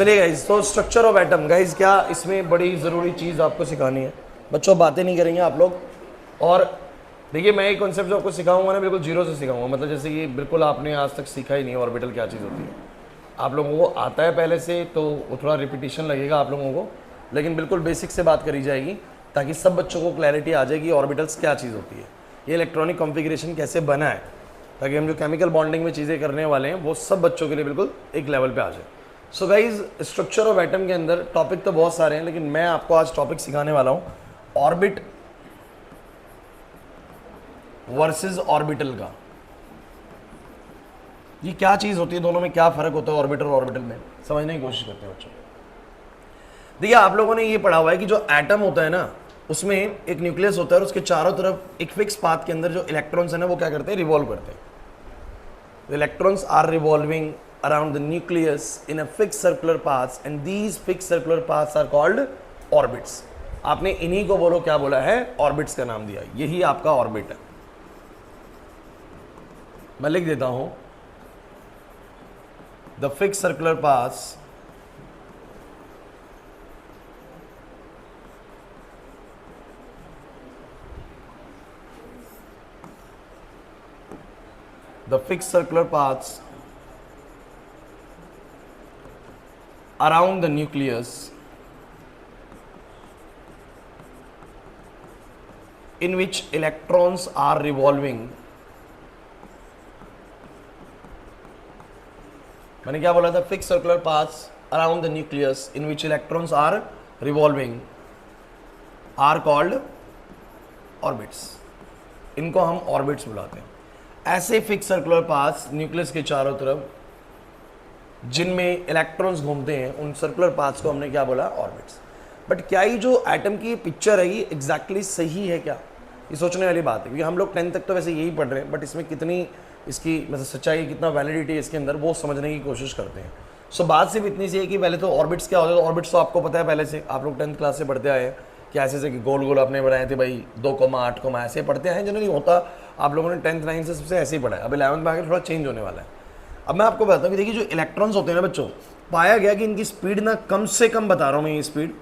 चलिए गाइज, तो structure of atom guys, क्या इसमें बड़ी ज़रूरी चीज़ आपको सिखानी है। बच्चों बातें नहीं करेंगे आप लोग। और देखिए, मैं एक कॉन्सेप्ट जो आपको सिखाऊंगा ना, बिल्कुल जीरो से सिखाऊंगा। मतलब जैसे कि बिल्कुल आपने आज तक सीखा ही नहीं ऑर्बिटल क्या चीज़ होती है। आप लोगों को आता है पहले से, तो वो थोड़ा रिपीटिशन लगेगा आप लोगों को, लेकिन बिल्कुल बेसिक से बात करी जाएगी ताकि सब बच्चों को क्लैरिटी आ जाएगी ऑर्बिटल्स क्या चीज़ होती है, ये इलेक्ट्रॉनिक कॉन्फ़िगरेशन कैसे बना है, ताकि हम जो केमिकल बॉन्डिंग में चीज़ें करने वाले हैं वो सब बच्चों के लिए बिल्कुल एक लेवल पे आ जाए। So guys, structure of atom के अंदर टॉपिक तो बहुत सारे हैं, लेकिन मैं आपको आज टॉपिक सिखाने वाला हूँ ऑर्बिट वर्सेस ऑर्बिटल का। ये क्या चीज़ होती है, दोनों में क्या फ़र्क होता है ऑर्बिटल और ऑर्बिटल में, समझने की कोशिश करते हैं बच्चों। देखिए, आप लोगों ने ये पढ़ा हुआ है कि जो एटम होता है ना, उसमें एक न्यूक्लियस होता है और उसके चारों तरफ एक फिक्स पाथ के अंदर जो इलेक्ट्रॉन्स है ना, वो क्या करते हैं, रिवॉल्व करते हैं। Electrons are revolving around the nucleus in a fixed circular paths and these fixed circular paths are called orbits। आपने इन्हीं को बोलो क्या बोला है, ऑर्बिट्स का नाम दिया, यही आपका ऑर्बिट है। मैं लिख देता हूं, the fixed circular paths around the nucleus in which electrons are revolving। मैंने क्या बोला था, fix circular paths around the nucleus in which electrons are revolving are called orbits. इनको हम ऑर्बिट्स बुलाते हैं। ऐसे फिक्स सर्कुलर पाथ्स न्यूक्लियस के चारों तरफ जिनमें इलेक्ट्रॉन्स घूमते हैं, उन सर्कुलर पाथ्स को हमने क्या बोला, ऑर्बिट्स। बट क्या ये जो एटम की पिक्चर है ये एग्जैक्टली सही है क्या, ये सोचने वाली बात है। क्योंकि हम लोग 10th तक तो वैसे यही पढ़ रहे हैं, बट इसमें कितनी इसकी मतलब सच्चाई, कितना वैलिडिटी है इसके अंदर, वो समझने की कोशिश करते हैं। सो बात सिर्फ इतनी सी है कि पहले तो ऑर्बिट्स क्या होता है। तो ऑर्बिट्स तो आपको पता है पहले से, आप लोग 10th क्लास से पढ़ते आए हैं कि ऐसे ऐसे गोल गोल अपने बनाए थे भाई, 2,8 ऐसे पढ़ते हैं। जनरली होता आप लोगों ने 10th 9th से सबसे ऐसे ही पढ़ा है। अब 11th में आगे थोड़ा चेंज होने वाला है। अब मैं आपको बताता हूँ कि देखिए, जो इलेक्ट्रॉन्स होते हैं ना बच्चों, पाया गया कि इनकी स्पीड ना, कम से कम बता रहा हूँ मैं, ये स्पीड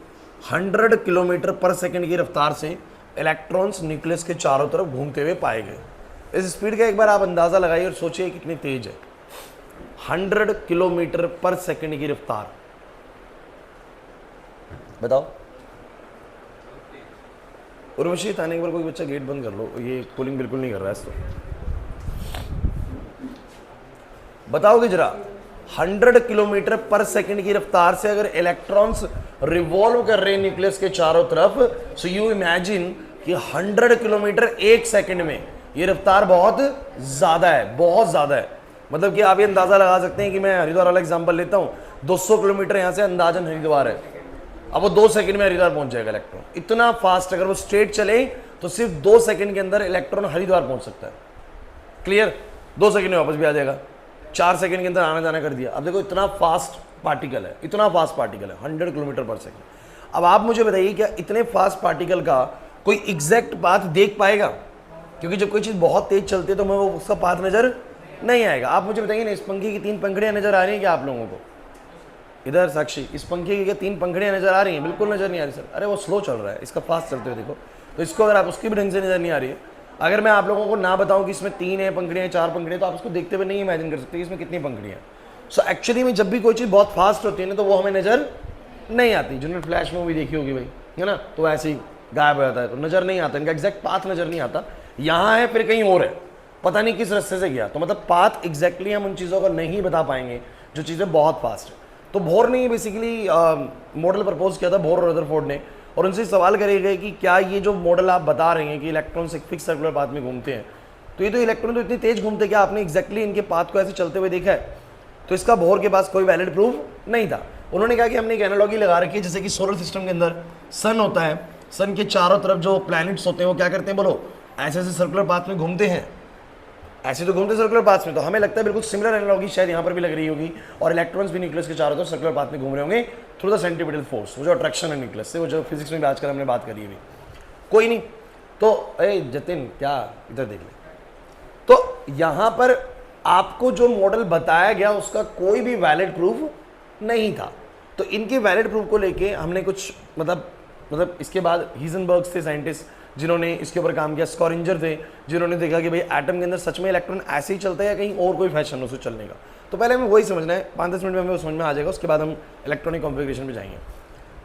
100 किलोमीटर पर सेकंड की रफ्तार से इलेक्ट्रॉन्स न्यूक्लियस के चारों तरफ घूमते हुए पाए गए। इस स्पीड का एक बार आप अंदाज़ा लगाइए और सोचिए कितनी तेज है। 100 किलोमीटर पर सेकंड की रफ्तार, बताओ। उर्वशी, थाने के बाद कोई बच्चा गेट बंद कर लो, ये कूलिंग बिल्कुल नहीं कर रहा है इसको। बताओगे जरा, 100 किलोमीटर पर सेकंड की रफ्तार से अगर इलेक्ट्रॉन्स रिवॉल्व कर रहे हैं न्यूक्लियस के चारों तरफ, सो यू इमेजिन कि 100 किलोमीटर एक सेकंड में, ये रफ्तार बहुत ज्यादा है, बहुत ज्यादा है। मतलब कि आप ये अंदाजा लगा सकते हैं कि मैं हरिद्वार वाला एग्जांपल लेता हूं, 200 किलोमीटर यहां से अंदाजन हरिद्वार है। अब वो 2 सेकंड में हरिद्वार पहुंच जाएगा इलेक्ट्रॉन। इतना फास्ट अगर वो स्ट्रेट चले तो सिर्फ 2 सेकंड के अंदर इलेक्ट्रॉन हरिद्वार पहुंच सकता है। क्लियर? 2 सेकंड में वापस भी आ जाएगा। 4 सेकंड के अंदर आना जाना कर दिया। अब देखो, इतना फास्ट पार्टिकल है, इतना फास्ट पार्टिकल है, 100 किलोमीटर पर सेकंड। अब आप मुझे बताइए, क्या इतने फास्ट पार्टिकल का कोई एग्जैक्ट पाथ देख पाएगा? क्योंकि जब कोई चीज़ बहुत तेज चलती है तो हमें वो उसका पाथ नजर नहीं आएगा। आप मुझे बताइए ना, इस पंखे की 3 पंखड़ियाँ नजर आ रही हैं क्या आप लोगों को? इधर साक्षी, इस पंखे की क्या 3 पंखड़ियाँ नजर आ रही हैं? बिल्कुल नजर नहीं आ रही सर। अरे वो स्लो चल रहा है, इसका फास्ट चलते हुए देखो। तो इसको अगर आप उसकी भी ढंग से नजर नहीं आ रही है, अगर मैं आप लोगों को ना बताऊं कि इसमें 3 है पंखड़ियाँ, 4 पंखड़ियाँ, तो आप उसको देखते हुए नहीं इमेजिन कर सकते कि इसमें कितनी पंखड़ियाँ। सो एक्चुअली में जब भी कोई चीज़ बहुत फास्ट होती है ना, तो वो हमें नजर नहीं आती। जिन्होंने फ्लैश मूवी देखी होगी भाई, है ना, तो ऐसे ही गायब हो जाता है, तो नजर नहीं आता, इनका एग्जैक्ट पाथ नजर नहीं आता। यहाँ है फिर कहीं और है, पता नहीं किस रास्ते से गया। तो मतलब पाथ एग्जैक्टली हम उन चीज़ों को नहीं बता पाएंगे जो चीज़ें बहुत फास्ट है। तो बोर ने बेसिकली मॉडल प्रपोज किया था, बोर और रदरफोर्ड ने, और उनसे सवाल करे गए कि क्या ये जो मॉडल आप बता रहे हैं कि इलेक्ट्रॉन्स एक फिक्स सर्कुलर पाथ में घूमते हैं, तो ये तो इलेक्ट्रॉन तो इतनी तेज घूमते, क्या आपने एग्जैक्टली इनके पाथ को ऐसे चलते हुए देखा है? तो इसका बोर के पास कोई वैलिड प्रूफ नहीं था। उन्होंने कहा कि हमने एक एनालॉजी लगा रखी है, जैसे कि सोलर सिस्टम के अंदर सन होता है, सन के चारों तरफ जो प्लैनेट्स होते हैं वो क्या करते हैं, बोलो, ऐसे ऐसे सर्कुलर पाथ में घूमते हैं। ऐसे तो घूमते सर्कुलर पाथ में, तो हमें लगता है बिल्कुल सिमिलर एनालॉजी शायद यहाँ पर भी लग रही होगी, और इलेक्ट्रॉन्स भी न्यूक्लियस के चारों तरफ सर्कुलर पाथ में घूम रहे होंगे थ्रू द सेंट्रीपिटल फोर्स, वो जो अट्रैक्शन है न्यूक्लियस से, वो जो फिजिक्स में भी आजकल हमने बात करी है। कोई नहीं, तो जतिन क्या, इधर देख ले। तो यहाँ पर आपको जो मॉडल बताया गया उसका कोई भी वैलिड प्रूफ नहीं था। तो इनके वैलिड प्रूफ को लेके हमने कुछ मतलब इसके बाद हीजनबर्ग थे साइंटिस्ट जिन्होंने इसके ऊपर काम किया, स्कॉरिंजर थे जिन्होंने देखा कि भाई एटम के अंदर सच में इलेक्ट्रॉन ऐसे ही चलता है या कहीं और कोई फैशन उसे चलने का। तो पहले हमें वही समझना है, 5-10 मिनट में हमें समझ में आ जाएगा, उसके बाद हम इलेक्ट्रॉनिक कॉन्फ़िगरेशन पे जाएंगे।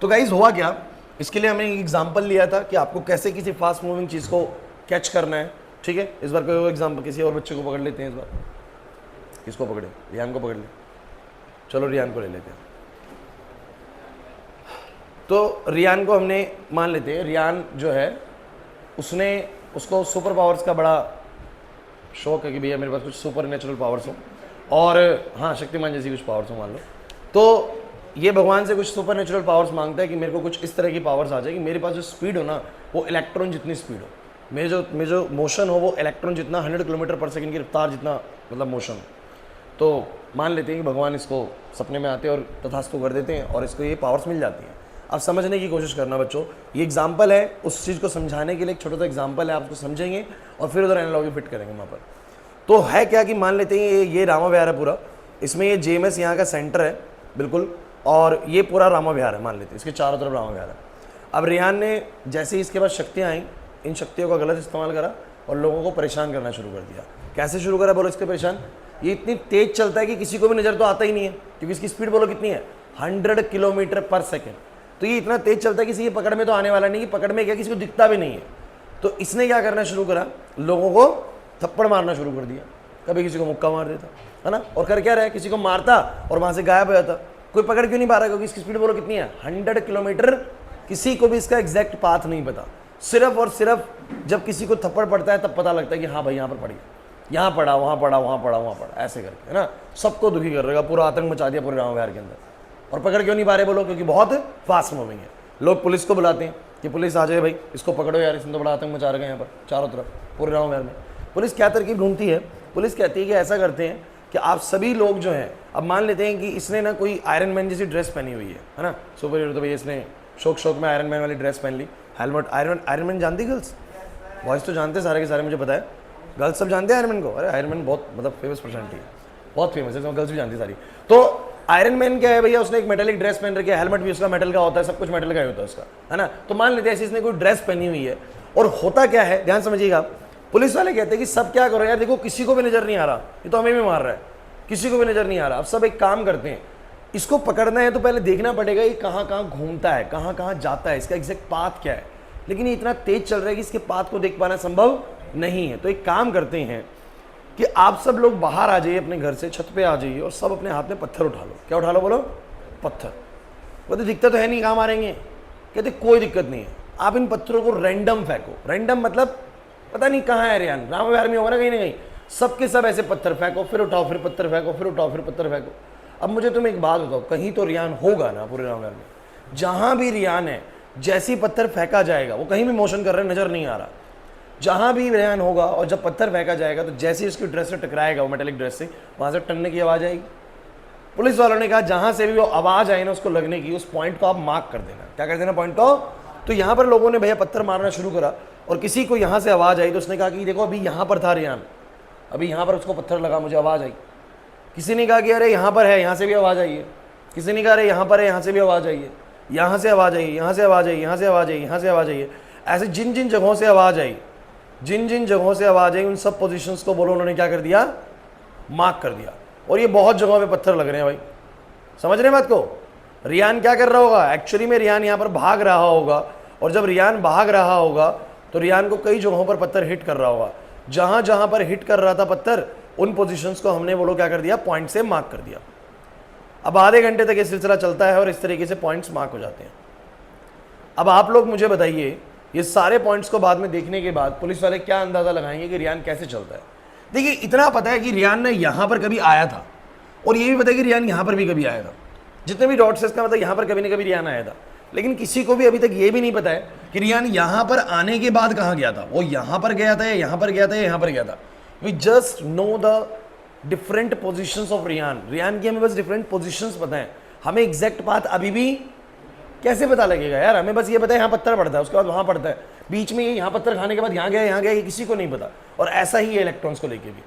तो गाइस हुआ क्या, इसके लिए हमने एक एग्जाम्पल लिया था कि आपको कैसे किसी फास्ट मूविंग चीज़ को कैच करना है। ठीक है, इस बार कोई और एग्जाम्पल किसी और बच्चे को पकड़ लेते हैं। इस बार किसको पकड़े, रियान को पकड़ ले, चलो रियान को ले लेते हैं। तो रियान को हमने मान लेते हैं, रियान जो है उसको सुपर पावर्स का बड़ा शौक है कि भैया मेरे पास कुछ सुपर नेचुरल पावर्स हो, और हाँ शक्तिमान जैसी कुछ पावर्स हो मान लो। तो ये भगवान से कुछ सुपर नेचुरल पावर्स मांगता है कि मेरे को कुछ इस तरह की पावर्स आ जाए कि मेरे पास जो स्पीड हो ना वो इलेक्ट्रॉन जितनी स्पीड हो, मेरे जो मोशन हो वो इलेक्ट्रॉन जितना 100 किलोमीटर पर सेकंड की रफ्तार जितना मतलब मोशन हो। तो मान लेते हैं कि भगवान इसको सपने में आते हैं और तथास्तु कर देते हैं और इसको ये पावर्स मिल जाती हैं। अब समझने की कोशिश करना बच्चों, ये एग्जाम्पल है उस चीज़ को समझाने के लिए, एक छोटा सा एग्जाम्पल है, आप उसको समझेंगे और फिर उधर एनालॉजी फिट करेंगे वहाँ पर। तो है क्या कि मान लेते हैं ये रामा विहार है पूरा, इसमें ये जेएमएस यहाँ का सेंटर है बिल्कुल, और ये पूरा रामा विहार है मान लेते हैं, इसके चारों तरफ रामा विहार है। अब रियान ने जैसे ही इसके पास शक्तियाँ आई, इन शक्तियों का गलत इस्तेमाल करा और लोगों को परेशान करना शुरू कर दिया। कैसे शुरू करा बोलो इसके परेशान, ये इतनी तेज चलता है कि किसी को भी नज़र तो आता ही नहीं है, क्योंकि इसकी स्पीड बोलो कितनी है 100 किलोमीटर पर सेकेंड। तो ये इतना तेज चलता है किसी की पकड़ में तो आने वाला नहीं, कि पकड़ में क्या किसी को दिखता भी नहीं है। तो इसने क्या करना शुरू करा, लोगों को थप्पड़ मारना शुरू कर दिया, कभी किसी को मुक्का मार देता है ना, और कर क्या रहा है किसी को मारता और वहाँ से गायब हो जाता। कोई पकड़ क्यों नहीं पा रहा, क्योंकि इसकी स्पीड बोलो कितनी है 100 किलोमीटर। किसी को भी इसका एग्जैक्ट पाथ नहीं पता, सिर्फ और सिर्फ जब किसी को थप्पड़ पड़ता है तब पता लगता है कि हाँ भाई यहाँ पर पड़ी, यहाँ पड़ा, वहाँ पड़ा, वहाँ पड़ा, वहाँ पड़ा, ऐसे करके है ना, सबको दुखी कर रहेगा, पूरा आतंक मचा दिया पूरे रामा विहार के अंदर। और पकड़ क्यों नहीं पा रहे बोलो, क्योंकि बहुत फास्ट मूविंग है। लोग पुलिस को बुलाते हैं कि पुलिस आ जाए भाई, इसको पकड़ो यार, इसने तो बड़ा आतंक मचा रखा है यहाँ पर चारों तरफ पूरे रामा विहार में। पुलिस क्या तरकीब ढूंढती है, पुलिस कहती है कि ऐसा करते हैं कि आप सभी लोग जो हैं, अब मान लेते हैं कि इसने ना कोई आयरन मैन जैसी ड्रेस पहनी हुई है ना, सुपर हीरो, तो भैया इसने शौक में आयरन मैन वाली ड्रेस पहन ली, हेलमेट, आयरन मैन जानती गर्ल्स, बॉयज़ तो जानते सारे के सारे, मुझे पता है गर्ल्स सब जानते हैं आयरन मैन को। अरे आयरन मैन बहुत मतलब फेमस पर्सनैलिटी है, बहुत फेमस है, गर्ल्स भी जानती सारी। तो आयरन मैन क्या है भैया, उसने एक मेटेलिक ड्रेस पहन रखी है, हेलमेट भी उसका मेटल का होता है, सब कुछ मेटल का ही होता है उसका, है ना। तो मान लेते हैं ऐसे इसने कोई ड्रेस पहनी हुई है, और होता क्या है ध्यान समझिएगा, पुलिस वाले कहते हैं कि सब क्या करो यार, देखो किसी को भी नजर नहीं आ रहा, ये तो हमें भी मार रहा है, किसी को भी नजर नहीं आ रहा। अब सब एक काम करते हैं, इसको पकड़ना है तो पहले देखना पड़ेगा ये कहाँ कहाँ घूमता है, कहाँ कहाँ जाता है, इसका एग्जैक्ट पाथ क्या है। लेकिन ये इतना तेज चल रहा है कि इसके पाथ को देख पाना संभव नहीं है। तो एक काम करते हैं कि आप सब लोग बाहर आ जाइए अपने घर से, छत पे आ जाइए और सब अपने हाथ में पत्थर उठा लो। क्या उठा लो बोलो, पत्थर। बोलते दिक्कत तो है नहीं, कहाँ मारेंगे, कहते कोई दिक्कत नहीं है, आप इन पत्थरों को रैंडम फेंको। रैंडम मतलब पता नहीं कहाँ है रियान, रामा विहार में होगा ना कहीं ना कहीं, सबके सब ऐसे पत्थर फेंको, फिर उठाओ, फिर पत्थर फेंको, फिर उठाओ, फिर पत्थर फेंको। अब मुझे तुम एक बात बताओ, कहीं तो रियान होगा ना पूरे रामा विहार में, जहाँ भी रियान है जैसी पत्थर फेंका जाएगा, वो कहीं भी मोशन कर रहे नजर नहीं आ रहा, जहाँ भी रियान होगा और जब पत्थर फेंका जाएगा तो जैसे ही उसकी ड्रेस से टकराएगा, वो मेटेलिक ड्रेस से, वहाँ से टनने की आवाज़ आएगी। पुलिस वालों ने कहा जहाँ से भी वो आवाज़ आए ना उसको लगने की, उस पॉइंट को आप मार्क कर देना। क्या कर देना पॉइंट को। तो यहाँ पर लोगों ने भैया पत्थर मारना शुरू करा, और किसी को यहाँ से आवाज़ आई तो उसने कहा कि देखो अभी यहाँ पर था रियान, अभी यहाँ पर उसको पत्थर लगा, मुझे आवाज़ आई। किसी ने कहा कि अरे यहाँ पर है, यहाँ से भी आवाज़ आई है। किसी ने कहा अरे यहाँ पर है, यहाँ से भी आवाज़ आई है, यहाँ से आवाज़ आई, यहाँ से आवाज़ आई, यहाँ से आवाज़ आई, यहाँ से आवाज़ आई है। ऐसे जिन जिन जगहों से आवाज़ आई, जिन जिन जगहों से आवाज़ आई, उन सब पोजीशंस को बोलो उन्होंने क्या कर दिया, मार्क कर दिया। और ये बहुत जगहों पे पत्थर लग रहे हैं भाई, समझ रहे हैं बात को। रियान क्या कर रहा होगा, एक्चुअली में रियान यहाँ पर भाग रहा होगा, और जब रियान भाग रहा होगा तो रियान को कई जगहों पर पत्थर हिट कर रहा होगा। जहाँ जहाँ पर हिट कर रहा था पत्थर, उन पोजीशंस को हमने बोलो क्या कर दिया, पॉइंट से मार्क कर दिया। अब आधे घंटे तक ये सिलसिला चलता है और इस तरीके से पॉइंट्स मार्क हो जाते हैं। अब आप लोग मुझे बताइए, ये सारे पॉइंट्स को बाद में देखने के बाद पुलिस वाले क्या अंदाजा लगाएंगे कि रियान कैसे चलता है। देखिए इतना पता है कि रियान ने यहाँ पर कभी आया था, और ये भी पता है कि रियान यहाँ पर भी कभी आया था। जितने भी डॉट्स है इसका मतलब यहाँ पर कभी न कभी रियान आया था। लेकिन किसी को भी अभी तक ये भी नहीं पता है कि रियान यहाँ पर आने के बाद कहाँ गया था, वो यहाँ पर गया था या यहाँ पर गया था या यहाँ पर गया था। We just know the different positions of रियान। रियान की हमें बस डिफरेंट पोजिशंस पता है, हमें एग्जैक्ट पाथ अभी भी कैसे पता लगेगा यार। हमें बस ये पता है यहाँ पत्थर पड़ता है, उसके बाद वहाँ पड़ता है, बीच में ये यहाँ पत्थर खाने के बाद यहाँ गया, ये किसी को नहीं पता। और ऐसा ही है इलेक्ट्रॉन्स को लेके भी।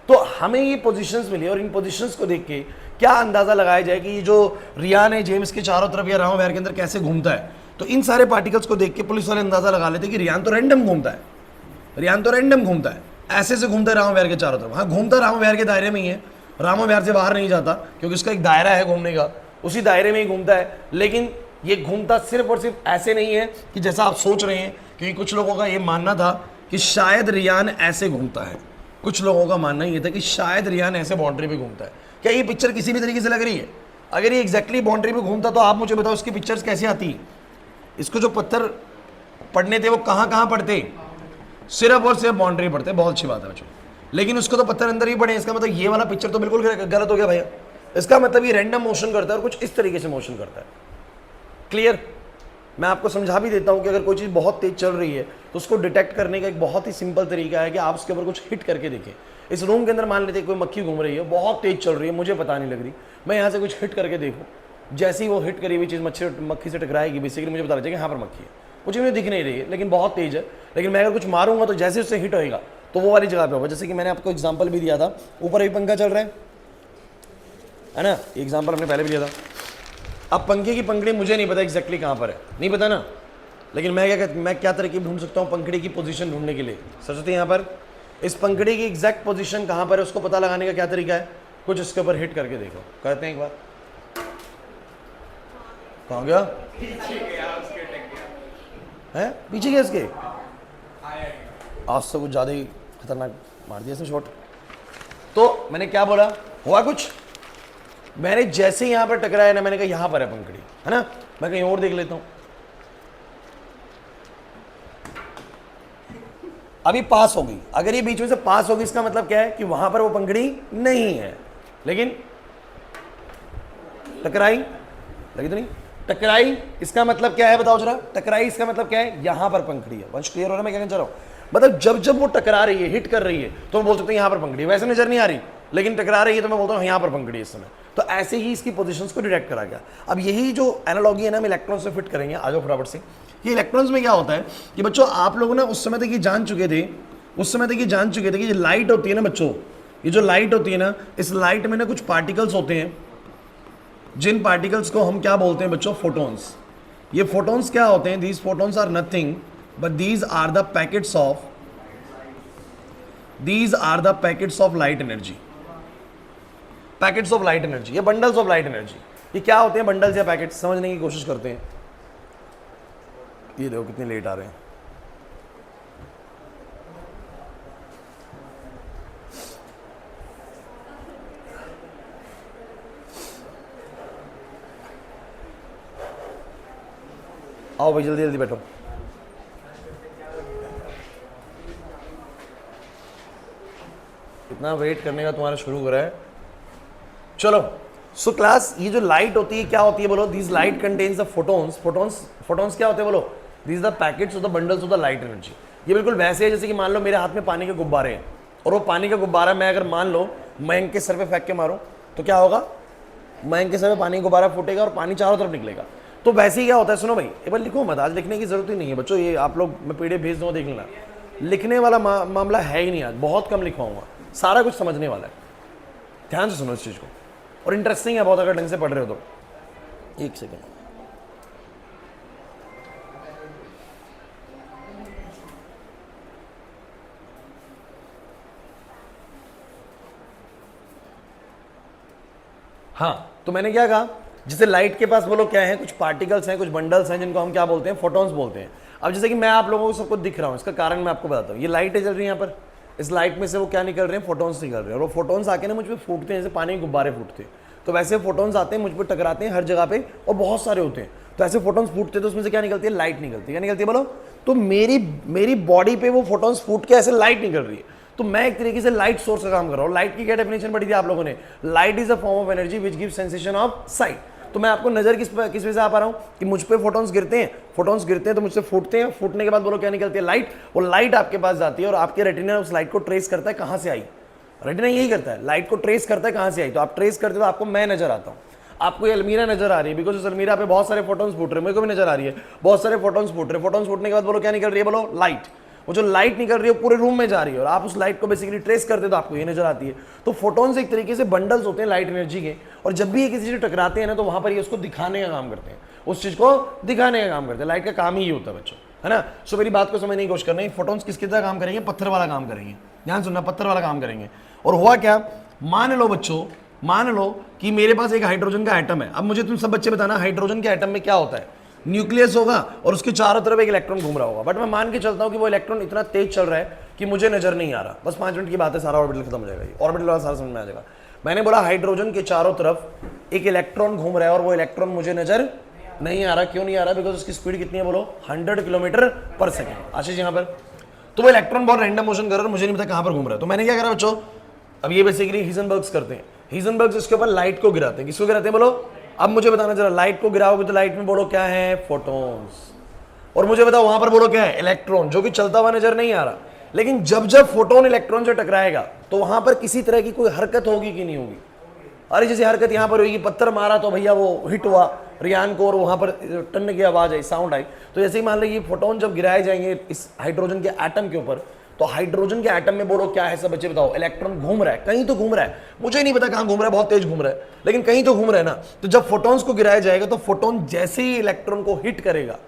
तो हमें ये पोजीशंस मिली और इन पोजीशंस को देख के क्या अंदाजा लगाया जाए कि ये जो रियान है जेम्स के चारों तरफ या राउंड वायर के अंदर कैसे घूमता है। तो इन सारे पार्टिकल्स को देख के पुलिस वाले अंदाजा लगा लेते कि रियान तो रैंडम घूमता है, रियान तो रैंडम घूमता है, ऐसे से घूमता है राउंड वायर के चारों तरफ। हाँ, घूमता राउंड वायर के दायरे में ही है, राउंड वायर से बाहर नहीं जाता क्योंकि उसका एक दायरा है घूमने का, उसी दायरे में ही घूमता है। लेकिन ये घूमता सिर्फ और सिर्फ ऐसे नहीं है कि जैसा आप सोच रहे हैं, क्योंकि कुछ लोगों का ये मानना था कि शायद रियान ऐसे घूमता है, कुछ लोगों का मानना ये था कि शायद रियान ऐसे बाउंड्री पे घूमता है। क्या ये पिक्चर किसी भी तरीके से लग रही है? अगर ये एग्जैक्टली बाउंड्री पे घूमता तो आप मुझे बताओ इसकी पिक्चर्स कैसे आती? इसको जो पत्थर पड़ने थे वो कहाँ कहाँ पड़ते? सिर्फ और सिर्फ बाउंड्री पड़ते। बहुत अच्छी बात है बच्चों, लेकिन उसको तो पत्थर अंदर ही पड़े। इसका मतलब ये वाला पिक्चर तो बिल्कुल गलत हो गया भैया। इसका मतलब ये रैंडम मोशन करता है और कुछ इस तरीके से मोशन करता है। क्लियर? मैं आपको समझा भी देता हूँ कि अगर कोई चीज़ बहुत तेज चल रही है तो उसको डिटेक्ट करने का एक बहुत ही सिंपल तरीका है कि आप उसके ऊपर कुछ हिट करके देखें। इस रूम के अंदर मान लेते कोई मक्खी घूम रही है, बहुत तेज चल रही है, मुझे पता नहीं लग रही, मैं यहाँ से कुछ हिट करके देखूँ, जैसे ही वो हिट करी हुई चीज़ मक्खी से टकराएगी, बेसिकली मुझे पता लग जाएगा यहाँ पर मक्खी है। मुझे दिख नहीं रही है लेकिन बहुत तेज है, लेकिन मैं अगर कुछ मारूंगा तो जैसे उससे हिट होएगा तो वो वाली जगह पे होगा। जैसे कि मैंने आपको एग्जांपल भी दिया था, ऊपर भी पंखा चल रहा है ना, एग्जांपल हमने पहले भी दिया था। अब पंखे की पंखड़ी मुझे नहीं पता एग्जैक्टली कहाँ पर है, नहीं पता ना, लेकिन मैं क्या तरीके ढूंढ सकता हूँ पंखड़ी की पोजीशन ढूंढने के लिए। सरस्वती यहाँ पर इस पंखड़ी की एग्जैक्ट पोजीशन कहाँ पर है उसको पता लगाने का क्या तरीका है? कुछ इसके ऊपर हिट करके देखो, कहते हैं एक बार। कहाँ गया? है पीछे गया इसके। आज तो कुछ ज़्यादा ही खतरनाक मार दिया इसने शॉट। तो मैंने क्या बोला, हुआ कुछ, मैंने जैसे ही यहाँ पर टकराया ना, मैंने कहा यहाँ पर है पंखड़ी, है ना, मैं कहीं और देख लेता हूँ। अभी पास हो गई, अगर ये बीच में से पास होगी इसका मतलब क्या है कि वहां पर वो पंखड़ी नहीं है, लेकिन टकराई, लगी तो नहीं टकराई, इसका मतलब क्या है बताओ जरा? टकराई इसका मतलब क्या है? यहां पर पंखड़ी है। वंश क्लियर हो रहा है मैं क्या कहना चाह रहा हूं? मतलब जब जब वो टकरा रही है, हिट कर रही है, तो मैं बोल सकता हूं यहां पर पंखड़ी है। वैसे नजर नहीं आ रही लेकिन टकरा रही है तो मैं बोलता हूं यहां पर पंखड़ी है इस समय। तो ऐसे ही इसकी पोजीशंस को डिटेक्ट करा गया। अब यही जो एनालॉजी है ना, हम इलेक्ट्रॉन से फिट करेंगे। आ जाओ फटाफट से। ये इलेक्ट्रॉन्स में क्या होता है कि बच्चों आप लोग ना उस समय तक ये जान चुके थे, कि ये लाइट होती है ना बच्चों, ये जो लाइट होती है ना, इस लाइट में ना कुछ पार्टिकल्स होते हैं, जिन पार्टिकल्स को हम क्या बोलते हैं बच्चों? फोटॉन्स। ये फोटॉन्स क्या होते हैं? These photons are nothing but these are the packets of light energy. Packets of light energy या बंडल्स ऑफ लाइट एनर्जी। ये क्या होते हैं बंडल्स या पैकेट्स? समझने की कोशिश करते हैं। ये देखो कितने लेट आ रहे हैं। आओ भाई जल्दी जल्दी बैठो। इतना वेट करने का तुम्हारा शुरू करा है। चलो सो क्लास, ये जो लाइट होती है क्या होती है बोलो? This light contains the photons. Photons क्या होते हैं बोलो? This the packets of the bundles of the light energy. ये बिल्कुल वैसे है जैसे कि मान लो मेरे हाथ में पानी के गुब्बारे हैं और वो पानी का गुब्बारा मैं अगर मान लो मयंक के सर पे फेंक के मारूं तो क्या होगा? मयंक के सर पे पानी का गुब्बारा फूटेगा और पानी चारों तरफ निकलेगा। तो वैसे ही क्या होता है, सुनो भाई एक बार लिखो मत, आज लिखने की जरूरत ही नहीं है बच्चों। ये आप लोग, मैं पीडीएफ भेज दूँगा देख लेना, लिखने वाला मामला है ही नहीं, आज बहुत कम लिखवाऊंगा, सारा कुछ समझने वाला है। ध्यान से सुनो इस चीज़ को, और इंटरेस्टिंग है बहुत अगर ढंग से पढ़ रहे हो तो। एक सेकेंड, हाँ तो मैंने क्या कहा, जैसे लाइट के पास बोलो क्या है, कुछ पार्टिकल्स हैं, कुछ बंडल्स हैं जिनको हम क्या बोलते हैं? फोटॉन्स बोलते हैं। अब जैसे कि मैं आप लोगों को सबको दिख रहा हूँ, इसका कारण मैं आपको बताता हूँ। ये लाइट है चल रही है यहाँ पर, इस लाइट में से वो क्या निकल रहे हैं? फोटॉन्स निकल रहे हैं, और वो फोटॉन्स आके ना मुझ पे फूटते हैं, जैसे पानी के गुब्बारे फूटते हैं। तो वैसे फोटॉन्स आते हैं मुझ पर, टकराते हैं हर जगह पे और बहुत सारे होते हैं। तो ऐसे फोटॉन्स फूटते हैं तो उसमें से क्या निकलती है? लाइट निकलती है। क्या निकलती है बोलो? तो मेरी बॉडी पे वो फोटॉन्स फूट के ऐसे लाइट निकल रही है। तो मैं एक तरीके से लाइट सोर्स का काम कर रहा हूँ। लाइट की क्या डेफिनेशन पढ़ी थी आप लोगों ने? Light is a form of energy which give sensation of site. तो मैं आपको नजर किस वजह से आ पा रहा हूँ कि मुझ पे फोटॉन्स गिरते हैं, तो मुझसे फूटते हैं, फूटने के बाद बोलो क्या निकलती है? लाइट। वो लाइट आपके पास जाती है और आपके रेटिना उस लाइट को ट्रेस करता है कहाँ से आई। रेटिना यही करता है, लाइट को ट्रेस करता है कहाँ से आई। तो आप ट्रेस करते हो तो आपको मैं नजर आता हूँ, आपको ये अलमीरा नजर आ रही है, बिकॉज उस अलमीरा पे बहुत सारे फोटॉन्स फूट रहे हैं, मेरे को भी नजर आ रही है बहुत सारे फोटॉन्स फूट रहे हैं। फोटॉन्स फूटने के बाद बोलो क्या निकल रही है? बोलो लाइट। वो जो लाइट निकल रही है पूरे रूम में जा रही है और आप उस लाइट को बेसिकली ट्रेस करते हो तो आपको ये नजर आती है। तो फोटॉन्स एक तरीके से बंडल्स होते हैं लाइट एनर्जी के, और जब भी ये किसी से टकराते हैं ना तो वहां पर ये उसको दिखाने का काम करते हैं, उस चीज को दिखाने का काम करते हैं। लाइट का काम ही ये होता है बच्चों, है ना। सो मेरी बात को समझने की कोशिश करना है, फोटॉन्स किसकी तरह काम करेंगे, पत्थर वाला काम करेंगे। ध्यान सुनना, पत्थर वाला काम करेंगे। और हुआ क्या, मान लो बच्चों, मान लो कि मेरे पास एक हाइड्रोजन का एटम है। अब मुझे तुम सब बच्चे बताना हाइड्रोजन के एटम में क्या होता है, न्यूक्लियस होगा और उसके चारों तरफ एक इलेक्ट्रॉन घूम रहा होगा। बट मैं मान के चलता हूं कि वो इलेक्ट्रॉन इतना तेज चल रहा है कि मुझे नजर नहीं आ रहा। बस 5 मिनट की बात है, सारा ऑर्बिटल खत्म हो जाएगा, ऑर्बिटल वाला सारा समझ में आ जाएगा। मैंने बोला हाइड्रोजन के चारों तरफ एक इलेक्ट्रॉन घूम रहा है और वो इलेक्ट्रॉन मुझे नजर नहीं आ रहा। क्यों नहीं आ रहा, बिकॉज उसकी स्पीड कितनी है बोलो, 100 किलोमीटर पर सेकेंड। आशीष यहाँ पर तो वो इलेक्ट्रॉन बहुत रैंडम मोशन कर रहा है, मुझे नहीं पता कहां पर घूम रहा है। तो मैंने क्या करा बच्चों, अब ये बेसिकली हिजनबर्ग्स करते हैं। हिजनबर्ग्स इसके ऊपर लाइट को गिराते हैं। किसको गिराते हैं बोलो, अब मुझे बताना जरा, लाइट को गिराओगे तो लाइट में बोलो क्या है, फोटॉन्स। और मुझे बताओ वहां पर बोलो क्या है, इलेक्ट्रॉन, जो कि चलता हुआ नजर नहीं आ रहा। लेकिन जब जब फोटोन इलेक्ट्रॉन से टकराएगा तो वहां पर किसी तरह की कोई हरकत होगी कि नहीं होगी। अरे जैसे हरकत यहां पर होगी, पत्थर मारा तो भैया वो हिट हुआ रियान को और वहां पर टन की आवाज आई, साउंड आई। तो जैसे ही मान लीजिए फोटोन जब गिराए जाएंगे इस हाइड्रोजन के एटम के ऊपर, तो हाइड्रोजन के एटम में बोलो क्या है, सब बच्चे बताओ, इलेक्ट्रॉन घूम रहा है, कहीं तो घूम रहा है, मुझे नहीं पता कहां घूम रहा है, बहुत तेज घूम रहा है, लेकिन कहीं तो घूम रहा है ना। तो जब फोटॉन्स को गिराया जाएगा तो फोटोन जैसे ही इलेक्ट्रॉन को हिट करेगा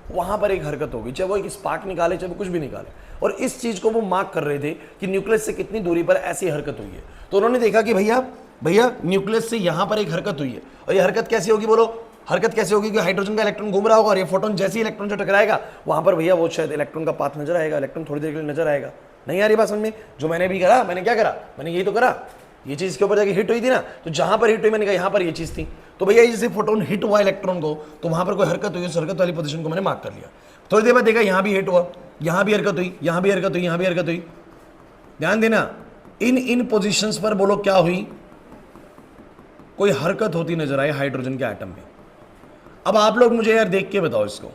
वहां पर एक हरकत होगी, चाहे वो एक स्पार्क निकाले चाहे वो कुछ भी निकाले। और इस चीज को वो मार्क कर रहे थे कि न्यूक्लियस से कितनी दूरी पर ऐसी हरकत हुई है। तो उन्होंने देखा कि भैया न्यूक्लियस से यहां पर एक हरकत हुई है, और ये हरकत कैसी होगी बोलो, हरकत कैसे होगी कि हाइड्रोजन का इलेक्ट्रॉन घूम रहा होगा और ये फोटोन जैसे ही इलेक्ट्रॉन से टकराएगा वहां पर भैया वो शायद इलेक्ट्रॉन का पाथ नजर आएगा, इलेक्ट्रॉन थोड़ी देर के लिए नजर आएगा। नहीं आ रही बात समझ में, जो मैंने भी करा, मैंने क्या करा, मैंने यही तो करा, ये चीज के ऊपर जाके हिट हुई थी ना, तो जहां पर हिट हुई मैंने कहा यहां पर ये चीज थी। तो भैया जैसे फोटोन हिट हुआ इलेक्ट्रॉन को तो वहां पर कोई हरकत हुई, उस हरकत वाली पोजीशन को मैंने मार्क कर लिया। थोड़ी देर बाद देखा यहां भी हिट हुआ, यहां भी हरकत हुई, यहां भी हरकत हुई, यहां भी हरकत हुई। ध्यान देना, इन पोजीशंस पर बोलो क्या हुई, कोई हरकत होती नजर आई हाइड्रोजन के एटम में। अब आप लोग मुझे यार देख के बताओ इसको,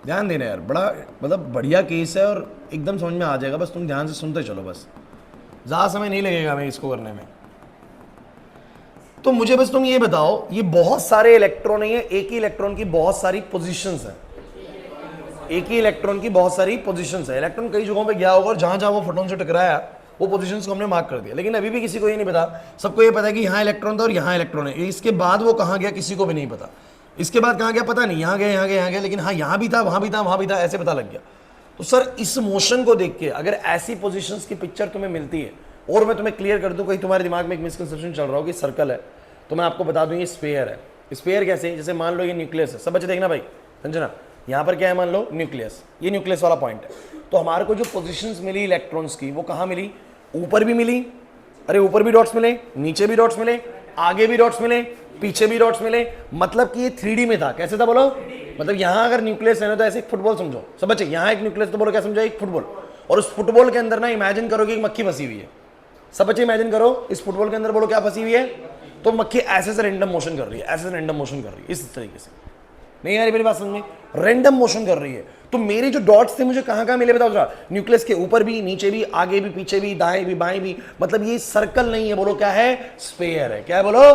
ध्यान देना यार, बड़ा मतलब बढ़िया केस है और एकदम समझ में आ जाएगा, बस तुम ध्यान से सुनते चलो, बस ज्यादा समय नहीं लगेगा हमें इसको करने में। तो मुझे बस तुम ये बताओ, ये बहुत सारे इलेक्ट्रॉन है, एक ही इलेक्ट्रॉन की बहुत सारी पोजीशंस है, एक ही इलेक्ट्रॉन की बहुत सारी पोजीशंस है। इलेक्ट्रॉन कई जगहों पे गया होगा और जहां जहां वो फोटोन से टकराया वो पोजीशंस को हमने मार्क कर दिया, लेकिन अभी भी किसी को ये नहीं पता। सबको ये पता है कि यहाँ इलेक्ट्रॉन था और यहाँ इलेक्ट्रॉन है, इसके बाद वो कहाँ गया किसी को भी नहीं पता, इसके बाद कहाँ गया पता नहीं, यहाँ गया यहाँ गया यहाँ गया, लेकिन हाँ यहाँ भी था वहाँ भी था वहाँ भी था, ऐसे पता लग गया। तो सर इस मोशन को देख के अगर ऐसी पोजीशंस की पिक्चर तुम्हें मिलती है, और मैं तुम्हें क्लियर कर दूं, कहीं तुम्हारे दिमाग में एक मिसकंसेप्शन चल रहा हो कि सर्कल है, तो मैं आपको बता दूं ये स्फीयर है। स्फीयर कैसे, जैसे मान लो ये न्यूक्लियस है, सब बच्चे देखना भाई, समझना, यहाँ पर क्या है, मान लो न्यूक्लियस, ये न्यूक्लियस वाला पॉइंट है। तो हमारे को जो पोजीशंस मिली इलेक्ट्रॉन्स की वो कहाँ मिली, ऊपर भी मिली, अरे ऊपर भी डॉट्स मिले, नीचे भी डॉट्स मिले, आगे भी डॉट्स मिले, पीछे भी डॉट्स मिले, मतलब कि ये 3D में था। कैसे था बोलो, मतलब यहाँ अगर न्यूक्लियस है ना तो ऐसे एक फुटबॉल समझो, सब बच्चे यहाँ एक न्यूक्लियस तो बोलो क्या समझो, एक फुटबॉल, और उस फुटबॉल के अंदर ना इमेजिन करो कि एक मक्खी फंसी हुई है। सब बच्चे इमेजिन करो इस फुटबॉल के अंदर बोलो क्या फंसी हुई है, तो मक्खी ऐसे से रैंडम मोशन कर रही है, ऐसे से रैंडम मोशन कर रही है, इस तरीके से। नहीं आ रही मेरी बात समझ में, रैंडम मोशन कर रही है। तो मेरे जो डॉट्स थे मुझे कहां कहां मिले बताओ जरा, न्यूक्लियस के ऊपर भी, नीचे भी, आगे भी, पीछे भी, दाएं भी, बाएं भी, मतलब ये सर्कल नहीं है, बोलो क्या है, स्फीयर है। क्या है बोलो,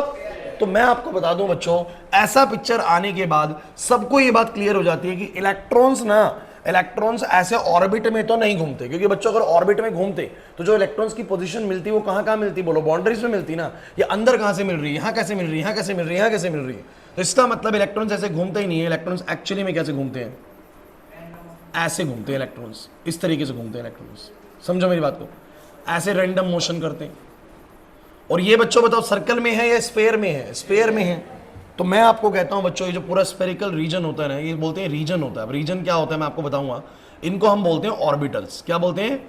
तो मैं आपको बता दूं बच्चों, ऐसा पिक्चर आने के बाद सबको ये बात क्लियर हो जाती है कि इलेक्ट्रॉन्स ऐसे ऑर्बिट में तो नहीं घूमते, क्योंकि बच्चों अगर ऑर्बिट में घूमते तो जो इलेक्ट्रॉन्स की पोजीशन मिलती वो कहां कहां मिलती बोलो, बाउंड्रीज में मिलती ना। ये अंदर कहां से मिल रही है, यहां कैसे मिल रही है, यहां कैसे मिल रही है, यहां कैसे मिल रही है। तो इसका मतलब इलेक्ट्रॉन्स ऐसे घूमते ही नहीं है। इलेक्ट्रॉन्स एक्चुअली में कैसे घूमते हैं, ऐसे घूमते हैं इलेक्ट्रॉन्स, इस तरीके से घूमते हैं इलेक्ट्रॉन्स, समझो मेरी बात को, ऐसे रैंडम मोशन करते हैं। और ये बच्चों बताओ सर्कल में है या स्फीयर में है, स्फीयर में है। तो मैं आपको कहता हूं बच्चों, ये जो पूरा स्फेरिकल रीजन होता है ना, ये बोलते हैं रीजन होता है। अब रीजन क्या होता है मैं आपको बताऊंगा, इनको हम बोलते हैं ऑर्बिटल्स। क्या बोलते हैं,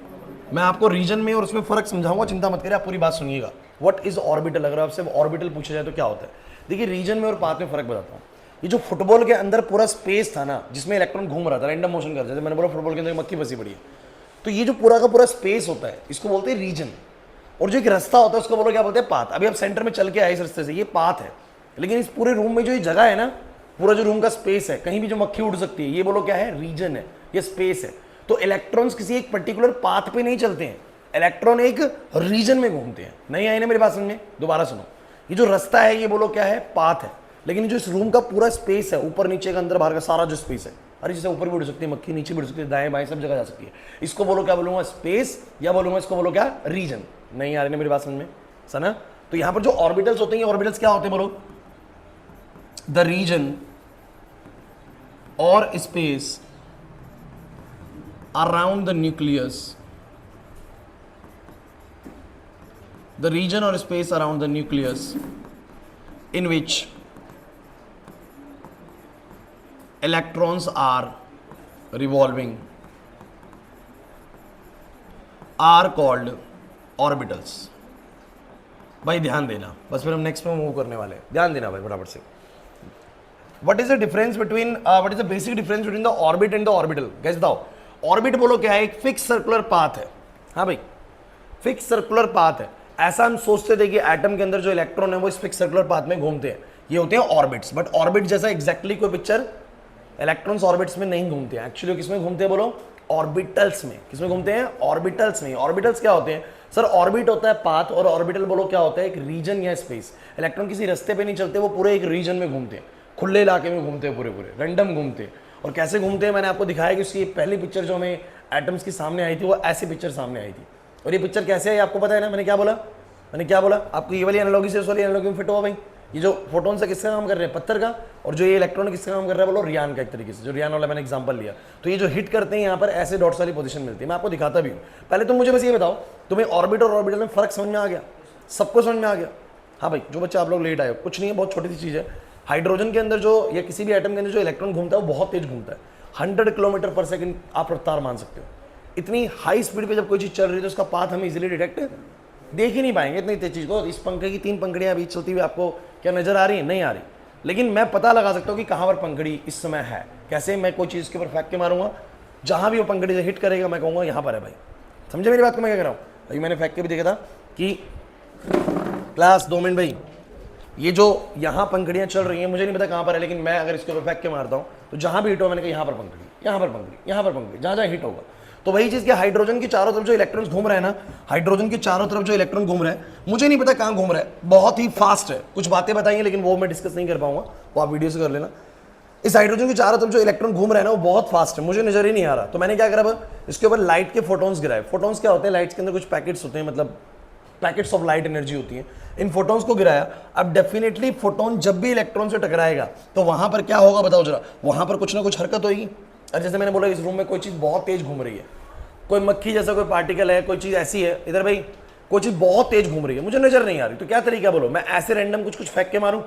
मैं आपको रीजन में और उसमें फर्क समझाऊंगा, चिंता मत करिए, आप पूरी बात सुनिएगा। व्हाट इज ऑर्बिटल, अगर आपसे ऑर्बिटल पूछा जाए तो क्या होता है। देखिए रीजन में और पाथ में फर्क बताता हूँ। ये जो फुटबॉल के अंदर पूरा स्पेस था ना, जिसमें इलेक्ट्रॉन घूम रहा था, रैंडम मोशन कर रहा था, जैसे मैंने बोला फुटबॉल के अंदर मक्खी फंसी पड़ी है, तो ये जो पूरा का पूरा स्पेस होता है इसको बोलते हैं रीजन। और जो एक रास्ता होता है उसको बोलो क्या बोलते हैं, पाथ। अभी आप सेंटर में चल के आए इस रास्ते से, ये पाथ है। लेकिन इस पूरे रूम में जो ये जगह है ना, पूरा जो रूम का स्पेस है, कहीं भी जो मक्खी उड़ सकती है, ये बोलो क्या है, रीजन है, ये स्पेस है। तो इलेक्ट्रॉन्स किसी एक पर्टिकुलर पाथ पे नहीं चलते हैं, इलेक्ट्रॉन एक रीजन में घूमते हैं। नहीं आई ना मेरी बात समझ में, दोबारा सुनो, ये जो रास्ता है ये बोलो क्या है, पाथ है। लेकिन जो इस रूम का पूरा स्पेस है, ऊपर नीचे का अंदर बाहर का सारा जो स्पेस है, अरे जैसे ऊपर भी उड़ सकती है मक्खी, नीचे भी उड़ सकती है, दाएं बाएं सब जगह जा सकती है। इसको बोलो क्या बोलूंगा, स्पेस, या बोलूंगा इसको बोलो क्या, रीजन। नहीं आ रही ना मेरी बात समझ में, सना? तो यहां पर जो ऑर्बिटल्स होते हैं, ऑर्बिटल्स क्या होते हैं बोलो, द रीजन और space around the nucleus, the region or space around the nucleus in which electrons are revolving are called orbitals। भाई ध्यान देना, बस फिर हम नेक्स्ट में मूव करने वाले हैं, ध्यान देना भाई फटाफट से। What is the difference between what is the basic difference between the orbit and the orbital? Gas बताओ, ऑर्बिट बोलो क्या है, एक फिक्स सर्कुलर पाथ है। हाँ भाई, फिक्स सर्कुलर पाथ है। ऐसा हम सोचते थे कि एटम के अंदर जो इलेक्ट्रॉन है वो इस फिक्स सर्कुलर पाथ में घूमते हैं, ये होते हैं ऑर्बिट्स। बट ऑर्बिट जैसा एग्जैक्टली कोई पिक्चर, इलेक्ट्रॉन्स ऑर्बिट्स में नहीं घूमते हैं। एक्चुअली किसमें घूमते हैं बोलो, ऑर्बिटल्स में। किसमें घूमते हैं, ऑर्बिटल्स में। ऑर्बिटल्स क्या होते हैं सर, ऑर्बिट होता है पाथ, और ऑर्बिटल बोलो क्या होता है, एक रीजन या स्पेस। इलेक्ट्रॉन किसी रास्ते पे नहीं चलते, वो पूरे एक रीजन में घूमते हैं, खुले इलाके में घूमते हैं, पूरे पूरे रैंडम घूमते हैं। और कैसे घूमते हैं मैंने आपको दिखाया कि उसकी पहली पिक्चर जो हमें एटम्स की सामने आई थी वो ऐसी पिक्चर सामने आई थी। और ये पिक्चर कैसे आई आपको पता है ना, मैंने क्या बोला, आपको ये वाली एनालॉजी से उस वाली एनालॉजी में फिट हुआ भाई। ये जो फोटोन से किसका काम कर रहे हैं, पत्थर का, और जो ये इलेक्ट्रॉन किसका काम कर रहा है बोलो, रियान का। एक तरीके से जो रियान वाला मैंने एग्जांपल लिया, तो ये जो हिट करते हैं यहाँ पर ऐसे डॉट्स वाली पोजीशन मिलती है। मैं आपको दिखाता भी हूँ। पहले तुम मुझे बस ये बताओ, तुम्हें ऑर्बिट और ऑर्बिटल में फर्क समझ में आ गया, सबको समझ में आ गया? हाँ भाई, जो बच्चे आप लोग लेट आए हो, कुछ नहीं है, बहुत छोटी सी चीज़ है। हाइड्रोजन के अंदर जो, या किसी भी एटम के अंदर जो इलेक्ट्रॉन घूमता है वो बहुत तेज घूमता है, 100 किलोमीटर पर सेकंड आप रफ्तार मान सकते हो। इतनी हाई स्पीड पे जब कोई चीज़ चल रही है तो उसका पाथ हमें इजीली डिटेक्ट देख ही नहीं पाएंगे इतनी तेज चीज़ को। इस पंखे की 3 पंखड़ियाँ बीच चलती हुई आपको क्या नजर आ रही है? नहीं आ रही, लेकिन मैं पता लगा सकता हूँ कि कहाँ पर पंखड़ी इस समय है। कैसे? मैं कोई चीज़ के ऊपर फेंक के मारूंगा, जहाँ भी वो पंखड़ी से हिट करेगा मैं कहूँगा यहाँ पर है भाई। समझे मेरी बात को मैं क्या कर रहा हूँ? अभी मैंने फेंक के भी देखा था कि क्लास 2 मिनट भाई, ये जो यहाँ पंखड़ियाँ चल रही हैं मुझे नहीं पता कहाँ पर है, लेकिन मैं अगर इसके ऊपर फेंक के मारता हूँ तो जहाँ भी हिट हो, मैंने कहा यहाँ पर पंखड़ी, यहाँ पर पंखड़ी, यहाँ पर पंखड़ी, जहाँ जहाँ हिट होगा। तो वही चीज़ कि हाइड्रोजन की चारों तरफ जो इलेक्ट्रॉन्स घूम रहे हैं ना, हाइड्रोजन की चारों तरफ जो इलेक्ट्रॉन घूम रहे हैं, मुझे नहीं पता कहाँ घूम रहा है, बहुत ही फास्ट है। कुछ बातें बताइए लेकिन वो मैं डिस्कस नहीं कर पाऊंगा, वो आप वीडियो से कर लेना। इस हाइड्रोजन के चारों तरफ जो इलेक्ट्रॉन घूम रहे हैं ना वो बहुत फास्ट है, मुझे नजर ही नहीं आ रहा। तो मैंने क्या करा, इसके ऊपर लाइट के फोटोन्स गिराए। फोटोन्स क्या होते हैं, लाइट्स के अंदर कुछ पैकेट्स होते हैं, मतलब पैकेट्स ऑफ लाइट एनर्जी होती है। इन फोटोन्स को गिराया। अब डेफिनेटली फोटोन जब भी इलेक्ट्रॉन से टकराएगा तो वहां पर क्या होगा बताओ जरा, वहां पर कुछ ना कुछ हरकत होगी। और जैसे मैंने बोला इस रूम में कोई चीज बहुत तेज घूम रही है, कोई मक्खी जैसा कोई पार्टिकल है, कोई चीज ऐसी है, इधर भाई कोई चीज बहुत तेज घूम रही है, मुझे नजर नहीं आ रही, तो क्या तरीका बोलो, मैं ऐसे रैंडम कुछ कुछ फेंक के मारूं,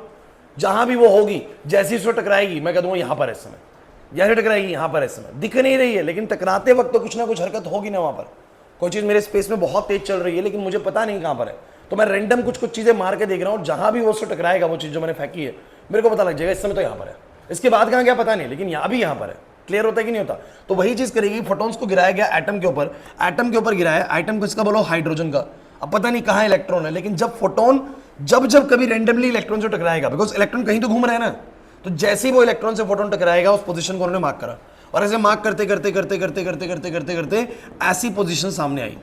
जहां भी वो होगी जैसी उसको टकराएगी मैं कह दूंगा यहां पर है इस समय, जैसे टकराएगी यहां पर है इस समय, दिख नहीं रही है लेकिन टकराते वक्त तो कुछ ना कुछ हरकत होगी ना वहां पर। कोई चीज मेरे स्पेस में बहुत तेज चल रही है लेकिन मुझे पता नहीं कहां पर है, तो मैं रैंडम कुछ कुछ चीजें मार के देख रहा हूं, जहां भी वो उससे टकराएगा वो चीज जो मैंने फेंकी है मेरे को पता लग जाएगा इस समय तो यहां पर है, इसके बाद कहां गया पता नहीं, लेकिन यहां भी यहां पर है। क्लियर होता है कि नहीं होता? तो वही चीज करेगी, फोटॉन्स को गिराया गया एटम के ऊपर, एटम के ऊपर गिराया, एटम को इसका बोलो हाइड्रोजन का, अब पता नहीं कहां इलेक्ट्रॉन है, लेकिन जब फोटोन जब कभी रैंडमली इलेक्ट्रॉन से टकराएगा, बिकॉज इलेक्ट्रॉन कहीं तो घूम रहा है ना, तो जैसे ही वो इलेक्ट्रॉन से फोटोन टकराएगा उस पोजीशन को उन्होंने मार्क करा, और ऐसे मार्क करते करते करते करते करते करते करते करते ऐसी पोजीशन सामने आई,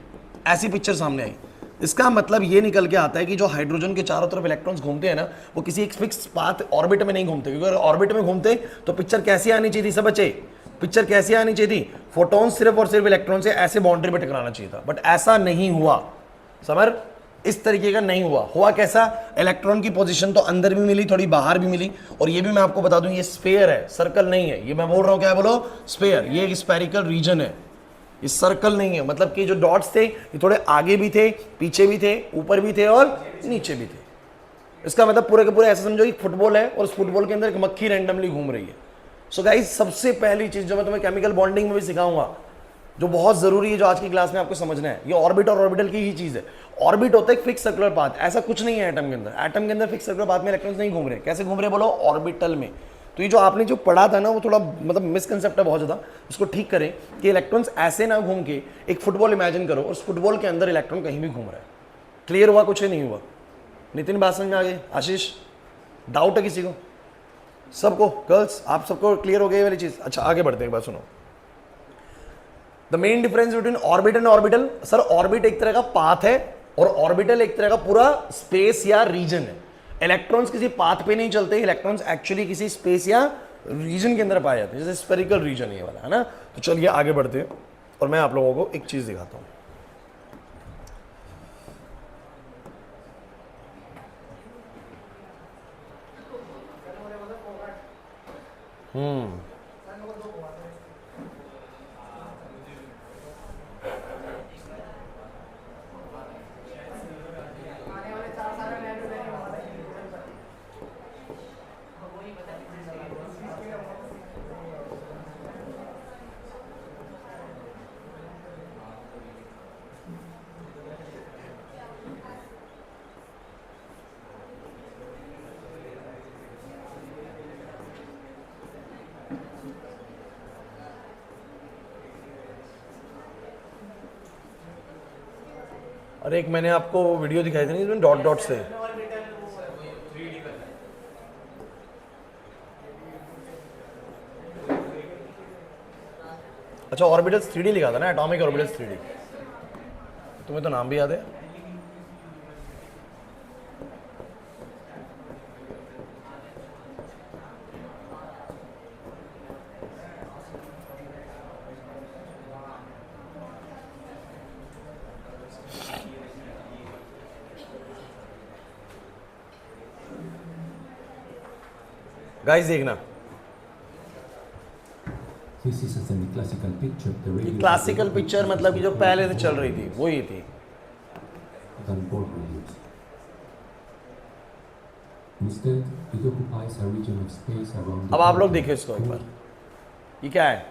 ऐसी पिक्चर सामने आई। इसका मतलब ये निकल के आता है कि जो हाइड्रोजन के चारों तरफ इलेक्ट्रॉन्स घूमते हैं ना, वो किसी एक फिक्स पाथ ऑर्बिट में नहीं घूमते, क्योंकि अगर ऑर्बिट में घूमते तो पिक्चर कैसी आनी चाहिए थी सब बच्चे, पिक्चर कैसी आनी चाहिए थी, फोटोन सिर्फ और सिर्फ इलेक्ट्रॉन से ऐसे बाउंड्री पे टकराना चाहिए था, बट ऐसा नहीं हुआ। समझ, इस तरीके का नहीं हुआ। हुआ कैसा, इलेक्ट्रॉन की पोजीशन तो अंदर भी मिली, थोड़ी बाहर भी मिली, और ये भी मैं आपको बता दूं ये स्फीयर है, सर्कल नहीं है, ये मैं बोल रहा हूं क्या बोलो, स्फीयर, ये एक स्फेरिकल रीजन है, ये सर्कल नहीं है। मतलब कि जो डॉट्स थे ये थोड़े आगे भी थे, पीछे भी थे, ऊपर भी थे और नीचे भी थे। इसका मतलब पूरे के पूरे ऐसा समझो कि फुटबॉल है और उस फुटबॉल के अंदर एक मक्खी रैंडमली घूम रही है। सो गाइस, सबसे पहली चीज जो मैं तुम्हें केमिकल बॉन्डिंग में भी सिखाऊंगा, जो बहुत जरूरी है, जो आज की क्लास में आपको समझना है, ये ऑर्बिट और ऑर्बिटल की ही चीज है। ऑर्बिट होता है एक फिक्स सर्कुलर पाथ, ऐसा कुछ नहीं है एटम के अंदर, एटम के अंदर फिक्स सर्कुलर पाथ में इलेक्ट्रॉन्स नहीं घूम रहे। कैसे घूम रहे बोलो, ऑर्बिटल में। तो ये जो आपने जो पढ़ा था ना वो थोड़ा मतलब मिसकंसेप्ट है बहुत ज़्यादा, उसको ठीक करें कि इलेक्ट्रॉन्स ऐसे ना घूम के, एक फुटबॉल इमेजिन करो और उस फुटबॉल के अंदर इलेक्ट्रॉन कहीं भी घूम रहा है। क्लियर हुआ, कुछ नहीं हुआ? नितिन बात समझ में आ गई? आशीष, डाउट है किसी को? सबको, गर्ल्स आप सबको क्लियर हो गई ये वाली चीज? अच्छा आगे बढ़ते हैं, एक बात सुनो। The main difference between orbit and orbital, sir orbit एक तरह का पाथ है और ऑर्बिटल एक तरह का पूरा स्पेस या रीजन है। इलेक्ट्रॉन्स किसी पाथ पे नहीं चलते, इलेक्ट्रॉन्स एक्चुअली किसी स्पेस या रीजन के अंदर पाए जाते हैं, जैसे स्फेरिकल रीजन ये वाला है ना। तो चलिए आगे बढ़ते हैं और मैं आप लोगों को एक चीज दिखाता हूं। और एक मैंने आपको वीडियो दिखाई थी ना इसमें डॉट डॉट से, अच्छा ऑर्बिटल्स 3D लिखा था ना, एटॉमिक ऑर्बिटल्स 3D। तुम्हें तो नाम भी याद है। गाइस देखना, क्लासिकल पिक्चर मतलब कि जो पहले से चल रही थी वो ये थी। अब आप लोग देखिए इसको एक बार, ये क्या है,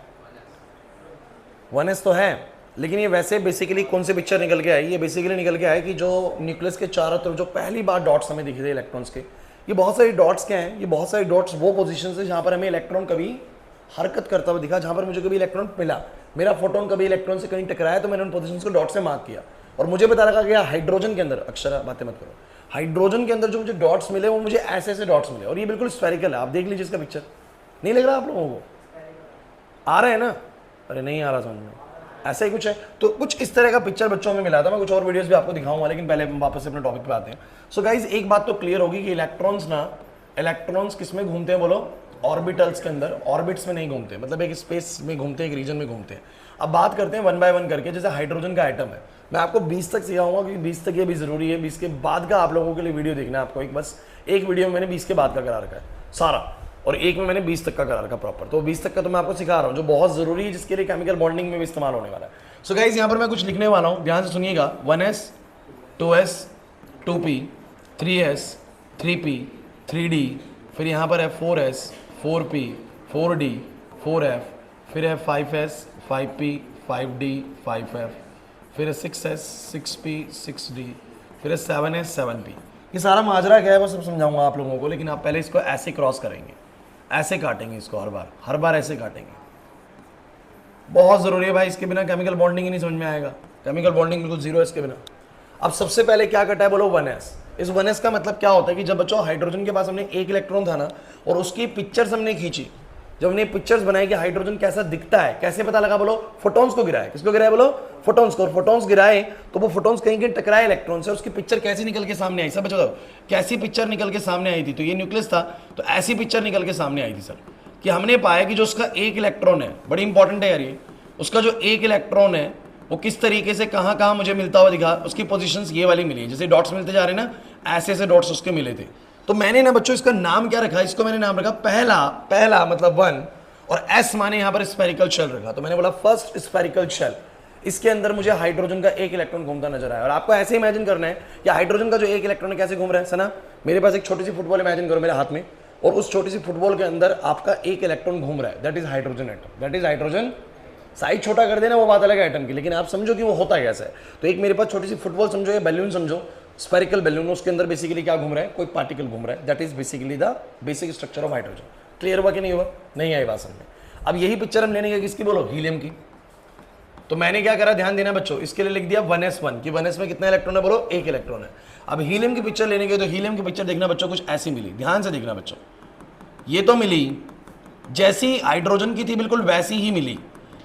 1s तो है, लेकिन ये वैसे बेसिकली कौन से पिक्चर निकल के आई, ये बेसिकली निकल के आया कि जो न्यूक्लियस के चारों तरफ जो पहली बार डॉट्स हमें दिखे थे इलेक्ट्रॉन्स के, ये बहुत सारी डॉट्स क्या हैं, ये बहुत सारी डॉट्स वो पोजीशन है जहां पर हमें इलेक्ट्रॉन कभी हरकत करता हुआ दिखा, जहां पर मुझे कभी इलेक्ट्रॉन मिला, मेरा फोटोन कभी इलेक्ट्रॉन से कहीं टकराया तो मैंने उन पोजीशंस को डॉट से मार्क किया और मुझे पता लगा गया हाइड्रोजन के अंदर, अक्षर बातें मत करो, हाइड्रोजन के अंदर जो मुझे डॉट्स मिले वो मुझे ऐसे ऐसे डॉट्स मिले और ये बिल्कुल स्फेरिकल है। आप देख लीजिए इसका पिक्चर, नहीं लग रहा आप लोगों को? आ रहा है ना? अरे नहीं आ रहा समझ में, ऐसा ही कुछ है। तो कुछ इस तरह का पिक्चर बच्चों में मिला था, मैं कुछ और वीडियोस भी आपको दिखाऊंगा, लेकिन पहले हम वापस से अपने टॉपिक पे आते हैं। सो गाइज एक बात तो क्लियर होगी कि इलेक्ट्रॉन्स किस में घूमते हैं बोलो? ऑर्बिटल्स के अंदर, ऑर्बिट्स में नहीं घूमते, मतलब एक स्पेस में घूमते हैं, एक रीजन में घूमते हैं। अब बात करते हैं वन बाय वन करके, जैसे हाइड्रोजन का आइटम है, मैं आपको 20 तक सिखाऊंगा क्योंकि 20 तक ये भी जरूरी है, 20 के बाद का आप लोगों के लिए वीडियो देखना है आपको। एक बस एक वीडियो में मैंने 20 के बाद का करा रखा है सारा, और एक में मैंने 20 तक का करा रखा प्रॉपर, तो 20 तक का तो मैं आपको सिखा रहा हूँ जो बहुत जरूरी है, जिसके लिए केमिकल बॉन्डिंग में भी इस्तेमाल होने वाला है। सो गाइज यहाँ पर मैं कुछ लिखने वाला हूँ, ध्यान से सुनिएगा। 1s 2s 2p 3s 3p 3d, फिर यहाँ पर है 4s 4p 4d 4f, फिर है 5s 5p 5d 5f, फिर है 6s 6p 6d, फिर है 7s 7p। ये सारा माजरा क्या है वो सब समझाऊंगा आप लोगों को, लेकिन आप पहले इसको ऐसे क्रॉस करेंगे, ऐसे काटेंगे इसको, हर बार ऐसे काटेंगे, बहुत ज़रूरी है भाई, इसके बिना केमिकल बॉन्डिंग ही नहीं समझ में आएगा, केमिकल बॉन्डिंग बिल्कुल जीरो है इसके बिना। अब सबसे पहले क्या कटा है बोलो? 1s। इस 1s का मतलब क्या होता है कि जब बच्चों हाइड्रोजन के पास हमने एक इलेक्ट्रॉन था ना, और उसकी पिक्चर्स हमने खींची, जब हमने पिक्चर्स बनाई कि हाइड्रोजन कैसा दिखता है, कैसे पता लगा बोलो? फोटॉन्स को गिराए। किसको गिराए बोलो? फोटॉन्स को। और फोटॉन्स गिराए तो वो फोटॉन्स कहीं कहीं टकराए इलेक्ट्रॉन से, उसकी पिक्चर कैसी निकल के सामने आई? सब बच्चों बताओ कैसी पिक्चर निकल के सामने आई थी? तो ये न्यूक्लियस था, तो ऐसी पिक्चर निकल के सामने आई थी सर, कि हमने पाया कि जो उसका एक इलेक्ट्रॉन है, बड़ी इंपॉर्टेंट है यार ये, उसका जो एक इलेक्ट्रॉन है वो किस तरीके से कहाँ कहाँ मुझे मिलता हुआ दिखा, उसकी पोजीशंस ये वाली मिली है, जैसे डॉट्स मिलते जा रहे हैं ना, ऐसे ऐसे डॉट्स उसके मिले थे। तो मैंने ना बच्चों इसका नाम क्या रखा? इसको मैंने नाम रखा पहला मतलब 1, और एस माने यहाँ पर स्फेरिकल शेल रखा, तो मैंने बोला फर्स्ट स्फेरिकल शेल। इसके अंदर मुझे हाइड्रोजन का एक इलेक्ट्रॉन घूमता नजर आया, और आपको ऐसे इमेजिन करना है कि हाइड्रोजन का जो एक इलेक्ट्रॉन कैसे घूम रहा है सना, मेरे पास एक छोटी सी फुटबॉल इमेजिन करो मेरे हाथ में, और उस छोटी सी फुटबॉल के अंदर आपका एक इलेक्ट्रॉन घूम रहा है, that is hydrogen atom, that is hydrogen. Size छोटा कर देना वो बात अलग है एटम की, लेकिन आप समझो कि वो होता कैसा है। तो एक मेरे पास छोटी सी फुटबॉल समझो, या बैलून समझो, स्फेरिकल बैलून, उसके अंदर बेसिकली क्या घूम रहा है? कोई पार्टिकल घूम रहा है, that is basically the basic structure of hydrogen. Clear हुआ कि नहीं हुआ? नहीं आई बात समझ में? अब यही पिक्चर हम लेने गए किसकी बोलो? हीलियम की। तो मैंने क्या करा, ध्यान देना बच्चों, इसके लिए लिख दिया 1s1 कि 1s में कितना इलेक्ट्रॉन है बोलो? एक इलेक्ट्रॉन है। अब हीलियम की पिक्चर लेने गए तो हीलियम की पिक्चर देखना बच्चों कुछ ऐसी मिली, ध्यान से देखना बच्चों, ये तो मिली जैसी हाइड्रोजन की थी बिल्कुल वैसी ही मिली,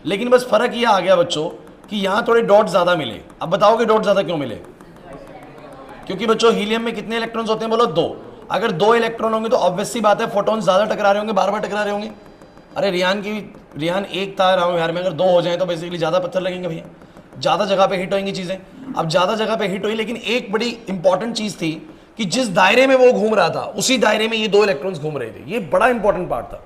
लेकिन बस फर्क ये आ गया बच्चों कि यहां थोड़े डॉट ज्यादा मिले। अब बताओ कि डॉट ज्यादा क्यों मिले? क्योंकि बच्चों हीलियम में कितने इलेक्ट्रॉन्स होते हैं बोलो? 2, अगर 2 इलेक्ट्रॉन होंगे तो ऑब्वियस सी बात है फोटॉन ज्यादा टकरा रहे होंगे, बार बार टकरा रहे होंगे। अरे रियान एक था राउंड यार में, अगर 2 हो जाए तो बेसिकली ज्यादा पत्थर लगेंगे भैया, ज्यादा जगह पे हिट होंगी चीजें। अब ज्यादा जगह पे हिट हुई, लेकिन एक बड़ी इंपॉर्टेंट चीज थी कि जिस दायरे में वो घूम रहा था उसी दायरे में ये 2 इलेक्ट्रॉन्स घूम रहे थे। ये बड़ा इंपॉर्टेंट पार्ट था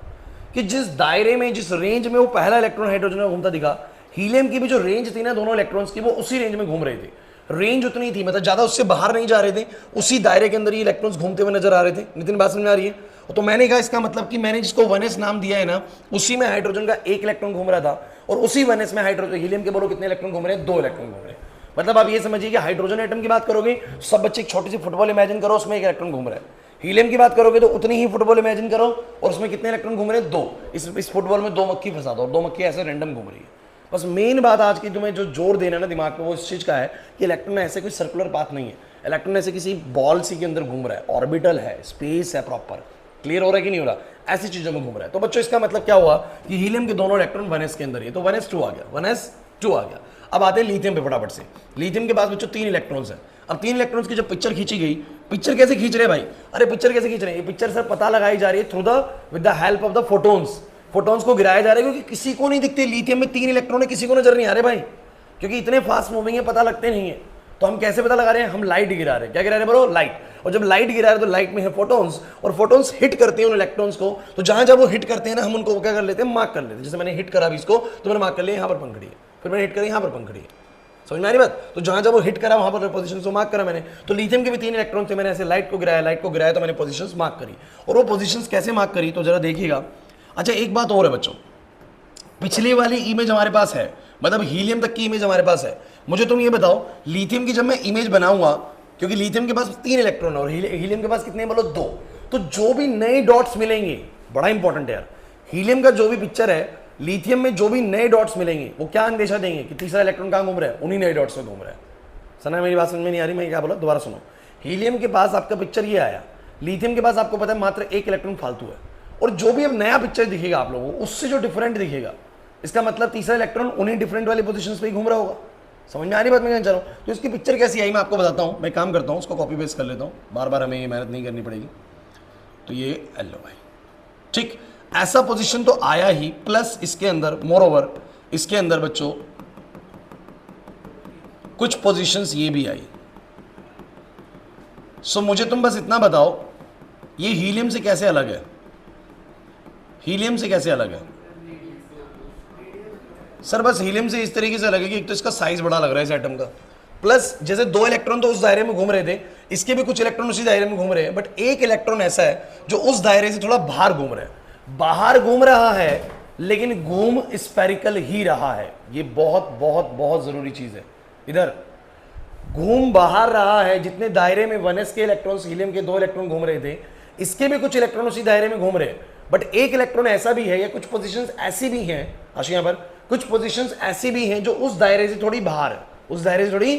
कि जिस दायरे में, जिस रेंज में वो पहला इलेक्ट्रॉन हाइड्रोजन में घूमता दिखा, हीलियम की भी जो रेंज थी ना दोनों इलेक्ट्रॉन्स की, वो उसी रेंज में घूम रहे थे। रेंज उतनी थी, मतलब ज्यादा उससे बाहर नहीं जा रहे थे, उसी दायरे के अंदर ये इलेक्ट्रॉन्स घूमते हुए नजर आ रहे थे। नितिन बात समझ में आ रही है? तो मैंने कहा इसका मतलब कि मैंने जिसको 1s नाम दिया है ना, उसी में हाइड्रोजन का 1 इलेक्ट्रॉन घूम रहा था, और उसी 1s में हाइड्रोजन हीलियम के बोलो कितने इलेक्ट्रॉन घूम रहे हैं? 2 इलेक्ट्रॉन घूम रहे हैं। मतलब आप ये समझिए कि हाइड्रोजन एटम की बात करोगे, सब बच्चे एक छोटी सी फुटबॉल इमेजिन करो, उसमें 1 इलेक्ट्रॉन घूम रहा है। हीलियम की बात करोगे तो उतनी ही फुटबॉल इमेजिन करो, और उसमें कितने इलेक्ट्रॉन घूम रहे हैं? 2। इस फुटबॉल में 2 मक्खी फंसा दो, और 2 मक्खी ऐसे रैंडम घूम रही है। बस मेन बात आज की तुम्हें जो जोर देना है ना दिमाग पे, वो इस चीज का है कि इलेक्ट्रॉन ऐसे कोई सर्कुलर पाथ नहीं है, इलेक्ट्रॉन ऐसे किसी बॉल सी के अंदर घूम रहा है, ऑर्बिटल है, स्पेस है प्रॉपर। क्लियर हो रहा है कि नहीं हो रहा? ऐसी चीजों में घूम रहा है। तो बच्चों इसका मतलब क्या हुआ कि हीलियम के दोनों इलेक्ट्रॉन 1s के अंदर ही, तो 1s2 आ गया, 1s2 आ गया। अब आते हैं लिथियम पे फटाफट से। लिथियम के पास बच्चों 3 इलेक्ट्रॉन्स हैं। अब 3 इलेक्ट्रॉन्स की जब पिक्चर खींची गई, पिक्चर कैसे खींच रहे भाई? अरे पिक्चर कैसे खींच रहे हैं? ये पिक्चर सर पता लगाई जा रही है through the with the help of the photons. Photons को गिराया जा रहा है क्योंकि किसी को नहीं दिखते। लिथियम में 3 इलेक्ट्रॉन है, किसी को नजर नहीं आ रहे भाई, क्योंकि इतने फास्ट मूविंग है, पता लगते नहीं है। तो हम कैसे पता लगा रहे हैं? हम लाइट गिरा रहे हैं। क्या गिरा रहे हैं बोलो? लाइट। और जब लाइट गिरा रहे हैं तो लाइट में है फोटोन्स, और फोटोन्स हिट करते हैं उन इलेक्ट्रॉन्स को। तो जहां जब वो हिट करते हैं ना, हम उनको क्या कर लेते हैं? मार्क कर लेते हैं। जैसे मैंने हिट करा अभी इसको, तो मैंने मार्क कर लिया यहाँ पर पंखड़ी है, फिर मैंने हिट करी यहाँ पर पंखड़ी है। समझ में आ रही बात? तो जहां जब वो हिट करा वहां पर पोजीशन को मार्क करा मैंने। तो लिथियम के भी 3 इलेक्ट्रॉन थे, मैंने ऐसे लाइट को गिराया तो मैंने पोजीशंस मार्क करी। और वो पोजीशंस कैसे मार्क करी तो जरा देखिएगा। अच्छा एक बात और है बच्चों, पिछली वाली इमेज हमारे पास है, मतलब हीलियम तक की इमेज हमारे पास है। मुझे तुम ये बताओ, लिथियम की जब मैं इमेज बनाऊंगा, क्योंकि लिथियम के पास 3 इलेक्ट्रॉन और हीलियम के पास कितने बोलो? 2। तो जो भी नए डॉट्स मिलेंगे, बड़ा इंपॉर्टेंट है यार, हीलियम का जो भी पिक्चर है, लिथियम में जो भी नए डॉट्स मिलेंगे वो क्या अंदेशा देंगे कि तीसरा इलेक्ट्रॉन कहां घूम रहा है? उन्हीं नए डॉट्स में घूम रहा है। सुना मेरी बात समझ में नहीं आ रही? मैं क्या बोला, दोबारा सुनो। हीलियम के पास आपका पिक्चर ये आया, लिथियम के पास आपको पता है मात्र 1 इलेक्ट्रॉन फालतू है, और जो भी अब नया पिक्चर दिखेगा आप लोगों को, उससे जो डिफरेंट दिखेगा, इसका मतलब तीसरा इलेक्ट्रॉन उन्हीं डिफरेंट वाली पोजीशंस पे ही घूम रहा होगा। समझ में आ रही बात? मैं कहना चाह रहा हूं। तो इसकी पिक्चर कैसी आई मैं आपको बताता हूं। मैं काम करता हूं, उसको कॉपी पेस्ट कर लेता हूं, बार बार हमें ये मेहनत नहीं करनी पड़ेगी। तो ये लो भाई, ठीक, ऐसा पोजीशन तो आया ही, प्लस इसके अंदर मोर ओवर इसके अंदर बच्चों कुछ पोजीशंस ये भी आई। सो मुझे तुम बस इतना बताओ, ये हीलियम से कैसे अलग है? हीलियम से कैसे अलग है सर? बस हीलियम से इस तरीके से अलग है कि एक तो इसका साइज बड़ा लग रहा है इस एटम का, प्लस जैसे 2 इलेक्ट्रॉन तो उस दायरे में घूम रहे थे, इसके भी कुछ इलेक्ट्रॉन उसी दायरे में घूम रहे हैं, बट 1 इलेक्ट्रॉन ऐसा है जो उस दायरे से थोड़ा बाहर घूम रहा है। बाहर घूम रहा है लेकिन घूम स्फेरिकल ही रहा है। ये बहुत बहुत बहुत जरूरी चीज है। इधर घूम बाहर रहा है, जितने दायरे में 1s के इलेक्ट्रॉन्स हीलियम के 2 इलेक्ट्रॉन घूम रहे थे, इसके भी कुछ इलेक्ट्रॉन उसी दायरे में घूम रहे हैं, बट 1 इलेक्ट्रॉन ऐसा भी है, या कुछ पोजीशंस ऐसी भी हैं आशी, यहाँ पर कुछ पोजीशंस ऐसी भी हैं जो उस दायरे से थोड़ी बाहर है, उस दायरे से थोड़ी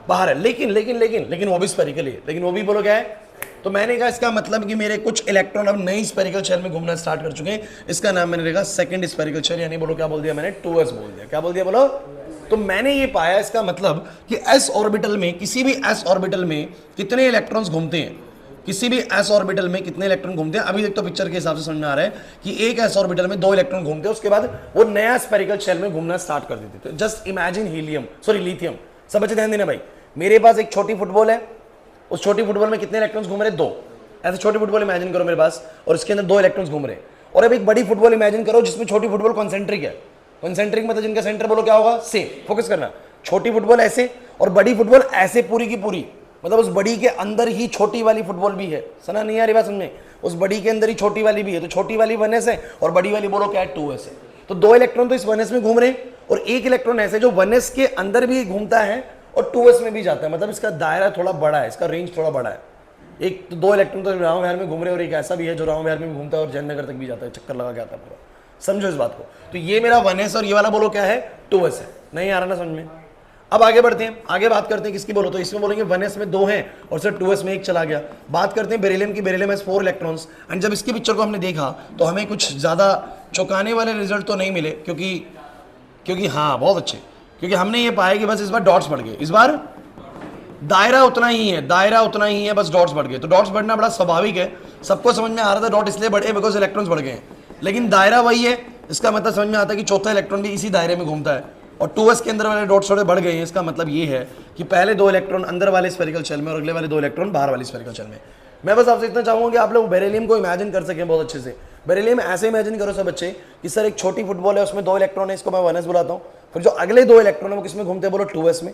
बाहर है, लेकिन लेकिन लेकिन लेकिन वो भी स्फेरिकल है। लेकिन वो भी बोलो क्या है? तो मैंने कहा इसका मतलब कि मेरे कुछ इलेक्ट्रॉन अब नई स्फेरिकल शेल में घूमना स्टार्ट कर चुके हैं। इसका नाम मैंने देखा सेकंड स्फेरिकल शेल, यानी बोलो क्या बोल दिया मैंने? 2s बोल दिया। क्या बोल दिया बोलो? तो मैंने ये पाया इसका मतलब कि s ऑर्बिटल में, किसी भी s ऑर्बिटल में कितने इलेक्ट्रॉन्स घूमते हैं, किसी भी s ऑर्बिटल में कितने इलेक्ट्रॉन घूमते हैं। अभी तक तो पिक्चर के हिसाब से समझ में आ रहा है कि एक s ऑर्बिटल में 2 इलेक्ट्रॉन घूमते हैं, उसके बाद वो नया स्फेरिकल शेल में घूमना स्टार्ट कर देते थे। Just imagine lithium. सब बच्चे ध्यान देना भाई, मेरे पास एक छोटी फुटबॉल है, उस छोटी फुटबॉल में कितने इलेक्ट्रॉन्स घूम रहे? 2। ऐसे छोटी फुटबॉल इमेजिन करो मेरे पास, और इसके अंदर 2 इलेक्ट्रॉन्स घूम रहे हैं। और अब एक बड़ी फुटबॉल इमेजिन करो जिसमें छोटी फुटबॉल कॉन्सेंट्रिक है। कॉन्सेंट्रिक मतलब जिनका सेंटर बोलो क्या होगा? सेम। फोकस करना, छोटी फुटबॉल ऐसे और बड़ी फुटबॉल ऐसे, पूरी की पूरी, मतलब उस बड़ी के अंदर ही छोटी वाली फुटबॉल भी है। सुना नहीं आ रही बात समझ में? उस बड़ी के अंदर ही छोटी वाली भी है। तो छोटी वाली 1s है और बड़ी वाली बोलो क्या है? 2s है। तो 2 इलेक्ट्रॉन तो इस 1s में घूम रहे हैं, और 1 इलेक्ट्रॉन ऐसे जो 1s के अंदर भी घूमता है और 2s में भी जाता है। मतलब इसका दायरा थोड़ा बड़ा है, इसका रेंज थोड़ा बड़ा है। एक तो 2 इलेक्ट्रॉन तो राव विहार में घूम रहे हैं, और एक ऐसा भी है जो राव विहार में भी घूमता है और जयनगर तक भी जाता है, चक्कर लगा के आता है पूरा। समझो इस बात को। तो ये मेरा 1s और ये वाला बोलो क्या है? 2s है। नहीं आ रहा ना समझ में? अब आगे बढ़ते हैं, आगे बात करते हैं किसकी बोलो? तो इसमें बोलेंगे 1s में 2 हैं और सर 2s में 1 चला गया। बात करते हैं बेरिलियम की। Beryllium has 4 electrons. एंड जब इसकी पिक्चर को हमने देखा तो हमें कुछ ज़्यादा चौंकाने वाले रिजल्ट तो नहीं मिले, क्योंकि हाँ बहुत अच्छे, क्योंकि हमने ये पाया कि बस इस बार डॉट्स बढ़ गए। इस बार दायरा उतना ही है, दायरा उतना ही है, बस डॉट्स बढ़ गए। तो डॉट्स बढ़ना बड़ा स्वाभाविक है, सबको समझ में आ रहा था डॉट इसलिए बढ़े बिकॉज इलेक्ट्रॉन्स बढ़ गए हैं, लेकिन दायरा वही है। इसका मतलब समझ में आता है कि चौथा इलेक्ट्रॉन भी इसी दायरे में घूमता है, और 2s के अंदर वाले डॉट्स थोड़े बढ़ गए हैं। इसका मतलब ये है कि पहले 2 इलेक्ट्रॉन अंदर वाले स्फेरिकल शेल में और अगले वाले 2 इलेक्ट्रॉन बाहर वाले स्फेरिकल शेल में। मैं बस आपसे इतना चाहूंगा कि आप लोग बेरिलियम को इमेजिन कर सकें बहुत अच्छे से। बेरिलियम ऐसे इमेजिन करो सब बच्चे कि सर एक छोटी फुटबॉल है, उसमें 2 इलेक्ट्रॉन है, इसको मैं 1s बुलाता हूँ। फिर जो अगले 2 इलेक्ट्रॉन है वो किसमें घूमते हैं, बोलो 2s में।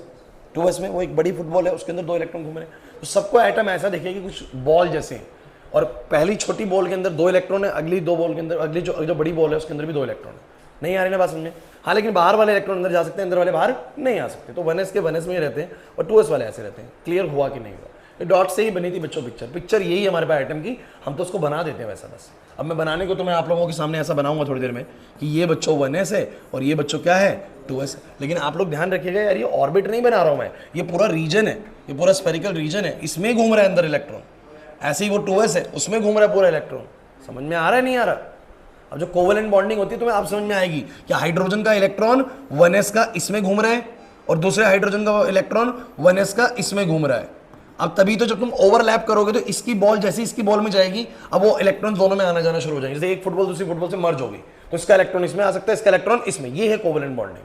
2s में वो एक बड़ी फुटबॉल है, उसके अंदर 2 इलेक्ट्रॉन घूम रहे हैं। तो सबको एटम ऐसा दिखेगा कि कुछ बॉल जैसे हैं, और पहली छोटी बॉल के अंदर 2 इलेक्ट्रॉन है, अगली 2 बॉल के अंदर अगली जो बड़ी बॉल है उसके अंदर भी 2 इलेक्ट्रॉन है। नहीं आ रही ना बात समझ में? हाँ, लेकिन बाहर वाले इलेक्ट्रॉन अंदर जा सकते हैं, अंदर वाले बाहर नहीं आ सकते। तो 1s के 1s में ही रहते हैं और 2s वाले ऐसे रहते हैं। क्लियर हुआ कि नहीं हुआ? ये डॉट से ही बनी थी बच्चों पिक्चर यही है हमारे पास एटम की, हम तो उसको बना देते हैं वैसा बस। अब मैं बनाने को तो मैं आप लोगों के सामने ऐसा बनाऊंगा थोड़ी देर में कि ये बच्चों 1s है और ये बच्चों क्या है, 2s। लेकिन आप लोग ध्यान रखिएगा यार, ये ऑर्बिट नहीं बना रहा हूं मैं, ये पूरा रीजन है, ये पूरा स्फेरिकल रीजन है, इसमें घूम रहा है अंदर इलेक्ट्रॉन। ऐसे ही वो 2s है, उसमें घूम रहा है पूरा इलेक्ट्रॉन। समझ में आ रहा है नहीं आ रहा? अब जो कोवेलेंट बॉन्डिंग होती है तो आप समझ में आएगी कि हाइड्रोजन का इलेक्ट्रॉन 1s का इसमें घूम रहा है और दूसरे हाइड्रोजन का इलेक्ट्रॉन 1s का इसमें घूम रहा है। अब तभी तो जब तुम ओवरलैप करोगे तो इसकी बॉल जैसे इसकी बॉल में जाएगी, अब वो इलेक्ट्रॉन दोनों में आना जाना शुरू हो जाएंगे। जैसे एक फुटबॉल दूसरी फुटबॉल से मर्ज होगी तो इसका इलेक्ट्रॉन इसमें आ सकता है, इसका इलेक्ट्रॉन इसमें। ये है कोवेलेंट बॉन्डिंग।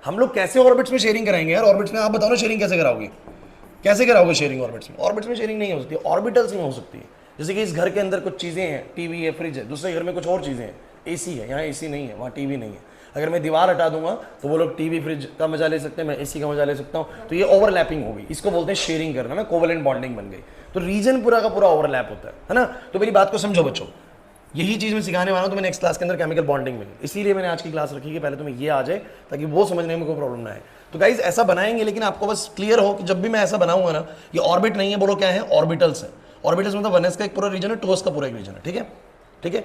हम लोग कैसे ऑर्बिट्स में शेयरिंग कराएंगे यार? ऑर्बिट्स में आप बताओ ना, शेयरिंग कैसे कराओगे? कैसे कराओगे शेयरिंग ऑर्बिट्स में? ऑर्बिट्स में शेयरिंग नहीं हो सकती, ऑर्बिटल्स में हो सकती है। जैसे कि इस घर के अंदर कुछ चीजें हैं, टीवी है, फ्रिज है, दूसरे घर में कुछ और चीजें हैं, एसी है, यहाँ एसी नहीं है, वहाँ टीवी नहीं है। अगर मैं दीवार हटा दूंगा तो वो लोग टीवी फ्रिज का मजा ले सकते हैं, मैं एसी का मजा ले सकता हूँ। तो ये ओवरलैपिंग होगी, इसको बोलते हैं शेयरिंग करना ना, कोवेलेंट बॉन्डिंग बन गई। तो रीजन पूरा का पूरा ओवरलैप होता है ना। तो मेरी बात को समझो बच्चों, यही चीज मैं सिखाने वाला हूँ तुम्हें नेक्स्ट क्लास के अंदर, केमिकल बॉन्डिंग में। इसीलिए मैंने आज की क्लास रखी कि पहले तुम्हें ये आ जाए ताकि वो समझने में कोई प्रॉब्लम ना आए। तो गाइज ऐसा बनाएंगे, लेकिन आपको बस क्लियर हो कि जब भी मैं ऐसा बनाऊंगा ना, ये ऑर्बिट नहीं है, बोलो क्या है, ऑर्बिटल्स है। ऑर्बिटल्स मतलब 1s का एक पूरा रीजन है, 2s का पूरा एक रीजन है। ठीक है, ठीक है,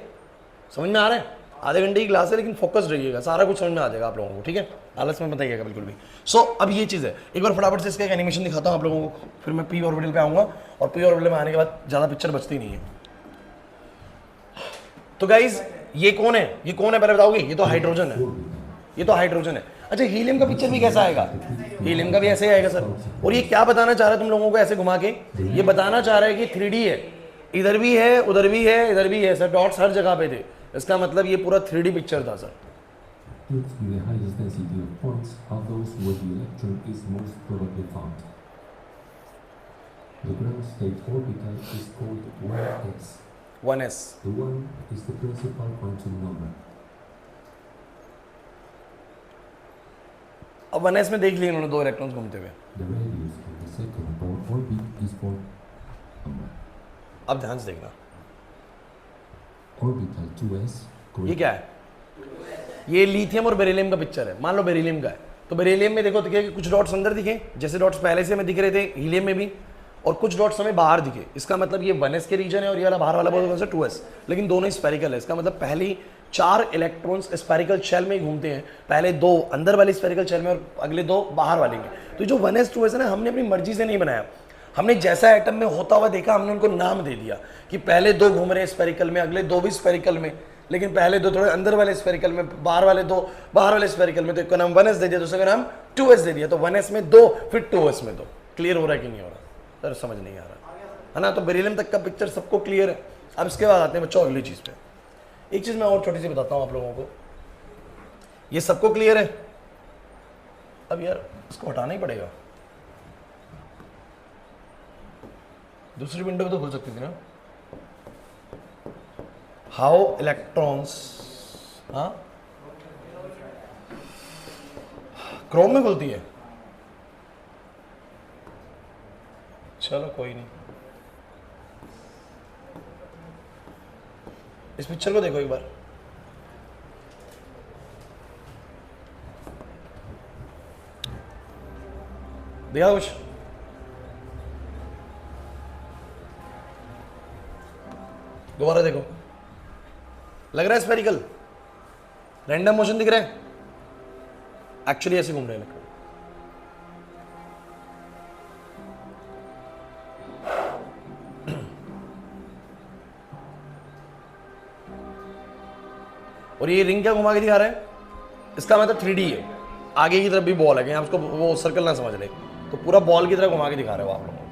समझ में आ रहा है? आधे घंटे की क्लास है, लेकिन फोकस रहिएगा, सारा कुछ समझ में आ जाएगा आप लोगों को। ठीक है, आलस में बताइएगा बिल्कुल भी। सो अब ये चीज़ है, एक बार फटाफट से इसका एक एनिमेशन दिखाता हूँ आप लोगों को, फिर मैं पी ऑर्बिटल पे आऊँगा, और पी ऑर्बिटल में आने के बाद ज़्यादा पिक्चर बचती नहीं है। तो गाइज ये कौन है, ये कौन है पहले बताओगे? ये तो हाइड्रोजन है, ये तो हाइड्रोजन है। अच्छा, हीलियम का पिक्चर भी कैसा आएगा? हीलियम का भी ऐसे ही आएगा सर। और ये क्या बताना चाह रहा है तुम लोगों को ऐसे घुमा के? ये बताना चाह रहा है कि 3D है, इधर भी है, उधर भी है, इधर भी है सर, डॉट्स हर जगह पे थे। इसका मतलब ये पूरा 3D पिक्चर था sir. Due to the highest density of points are those where the electron is most probably found. The ground state orbital is called 1s. 1s The 1 is the principal quantum number. अब 1s में देख लिए इन्होंने 2 electrons घूमते हुए। The radius of the second bound orbit is called number. अब ध्यान से देखना, Orbital 2s. ये क्या है? ये लिथियम और बेरिलियम का पिक्चर है। मान लो बेरिलियम का है, तो बेरिलियम में देखो दिखे कि कुछ डॉट्स अंदर दिखे, जैसे डॉट्स पहले से हमें दिख रहे थे हीलियम में भी, और कुछ डॉट्स हमें बाहर दिखे। इसका मतलब ये 1s के रीजन है और ये वाला बाहर वाला बहुत 2s, लेकिन दोनों स्फेरिकल है। इसका मतलब पहली 4 इलेक्ट्रॉन्स स्फेरिकल शेल में ही घूमते हैं, पहले 2 अंदर वाली स्फेरिकल शेल में और अगले 2 बाहर वाली में। तो जो 1s 2s है ना, हमने अपनी मर्जी से नहीं बनाया, हमने जैसा एटम में होता हुआ देखा, हमने उनको नाम दे दिया कि पहले 2 घूम रहे हैं स्फेरिकल में, अगले 2 भी स्फेरिकल में, लेकिन पहले 2 थोड़े अंदर वाले स्फेरिकल में, बाहर वाले 2 बाहर वाले स्फेरिकल में। तो एक का नाम 1s दे दिया, दूसरे का नाम 2s दे दिया। तो 1s में 2, फिर 2s में 2। क्लियर हो रहा है कि नहीं हो रहा सर? समझ नहीं आ रहा है ना? तो बेरिलियम तक का पिक्चर सबको क्लियर है। अब इसके बाद आते हैं बच्चों अगली चीज पे। एक चीज मैं और छोटी सी बताता हूँ आप लोगों को, ये सबको क्लियर है? अब यार इसको हटाना ही पड़ेगा, दूसरी विंडो भी तो खुल सकती थी ना। हाउ इलेक्ट्रॉन्स, हाँ क्रोम में खुलती है, चलो कोई नहीं। इस पिक्चर को देखो एक बार, देखा कुछ? दोबारा देखो, लग रहा है स्फेरिकल? रैंडम मोशन दिख रहा है? एक्चुअली ऐसे घूम रहे हैं। और ये रिंग क्या घुमा के दिखा रहा है? इसका मतलब 3D है, आगे की तरफ भी बॉल है, आप उसको वो सर्कल ना समझ ले। तो पूरा बॉल की तरह घुमा के दिखा रहे हो आप लोगों को।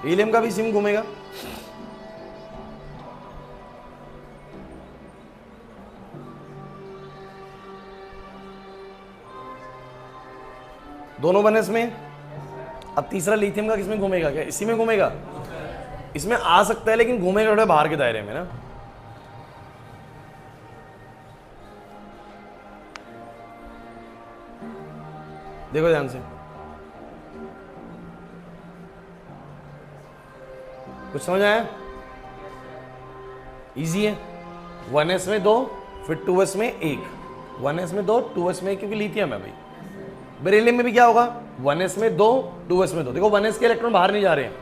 हीलियम का भी सिम घूमेगा। दोनों बने इसमें। अब तीसरा लिथियम का किसमें घूमेगा? क्या इसी में घूमेगा? इसमें आ सकता है लेकिन घूमेगा थोड़े बाहर के दायरे में ना। देखो ध्यान से, कुछ समझ आया? इजी है। 1s में 2, फिर 2s में 1, 1s में 2, 2s में 1, क्योंकि लिथियम है भाई। बेरिलियम में भी क्या होगा? 1s में 2, 2s में 2। देखो 1s के इलेक्ट्रॉन बाहर नहीं जा रहे हैं,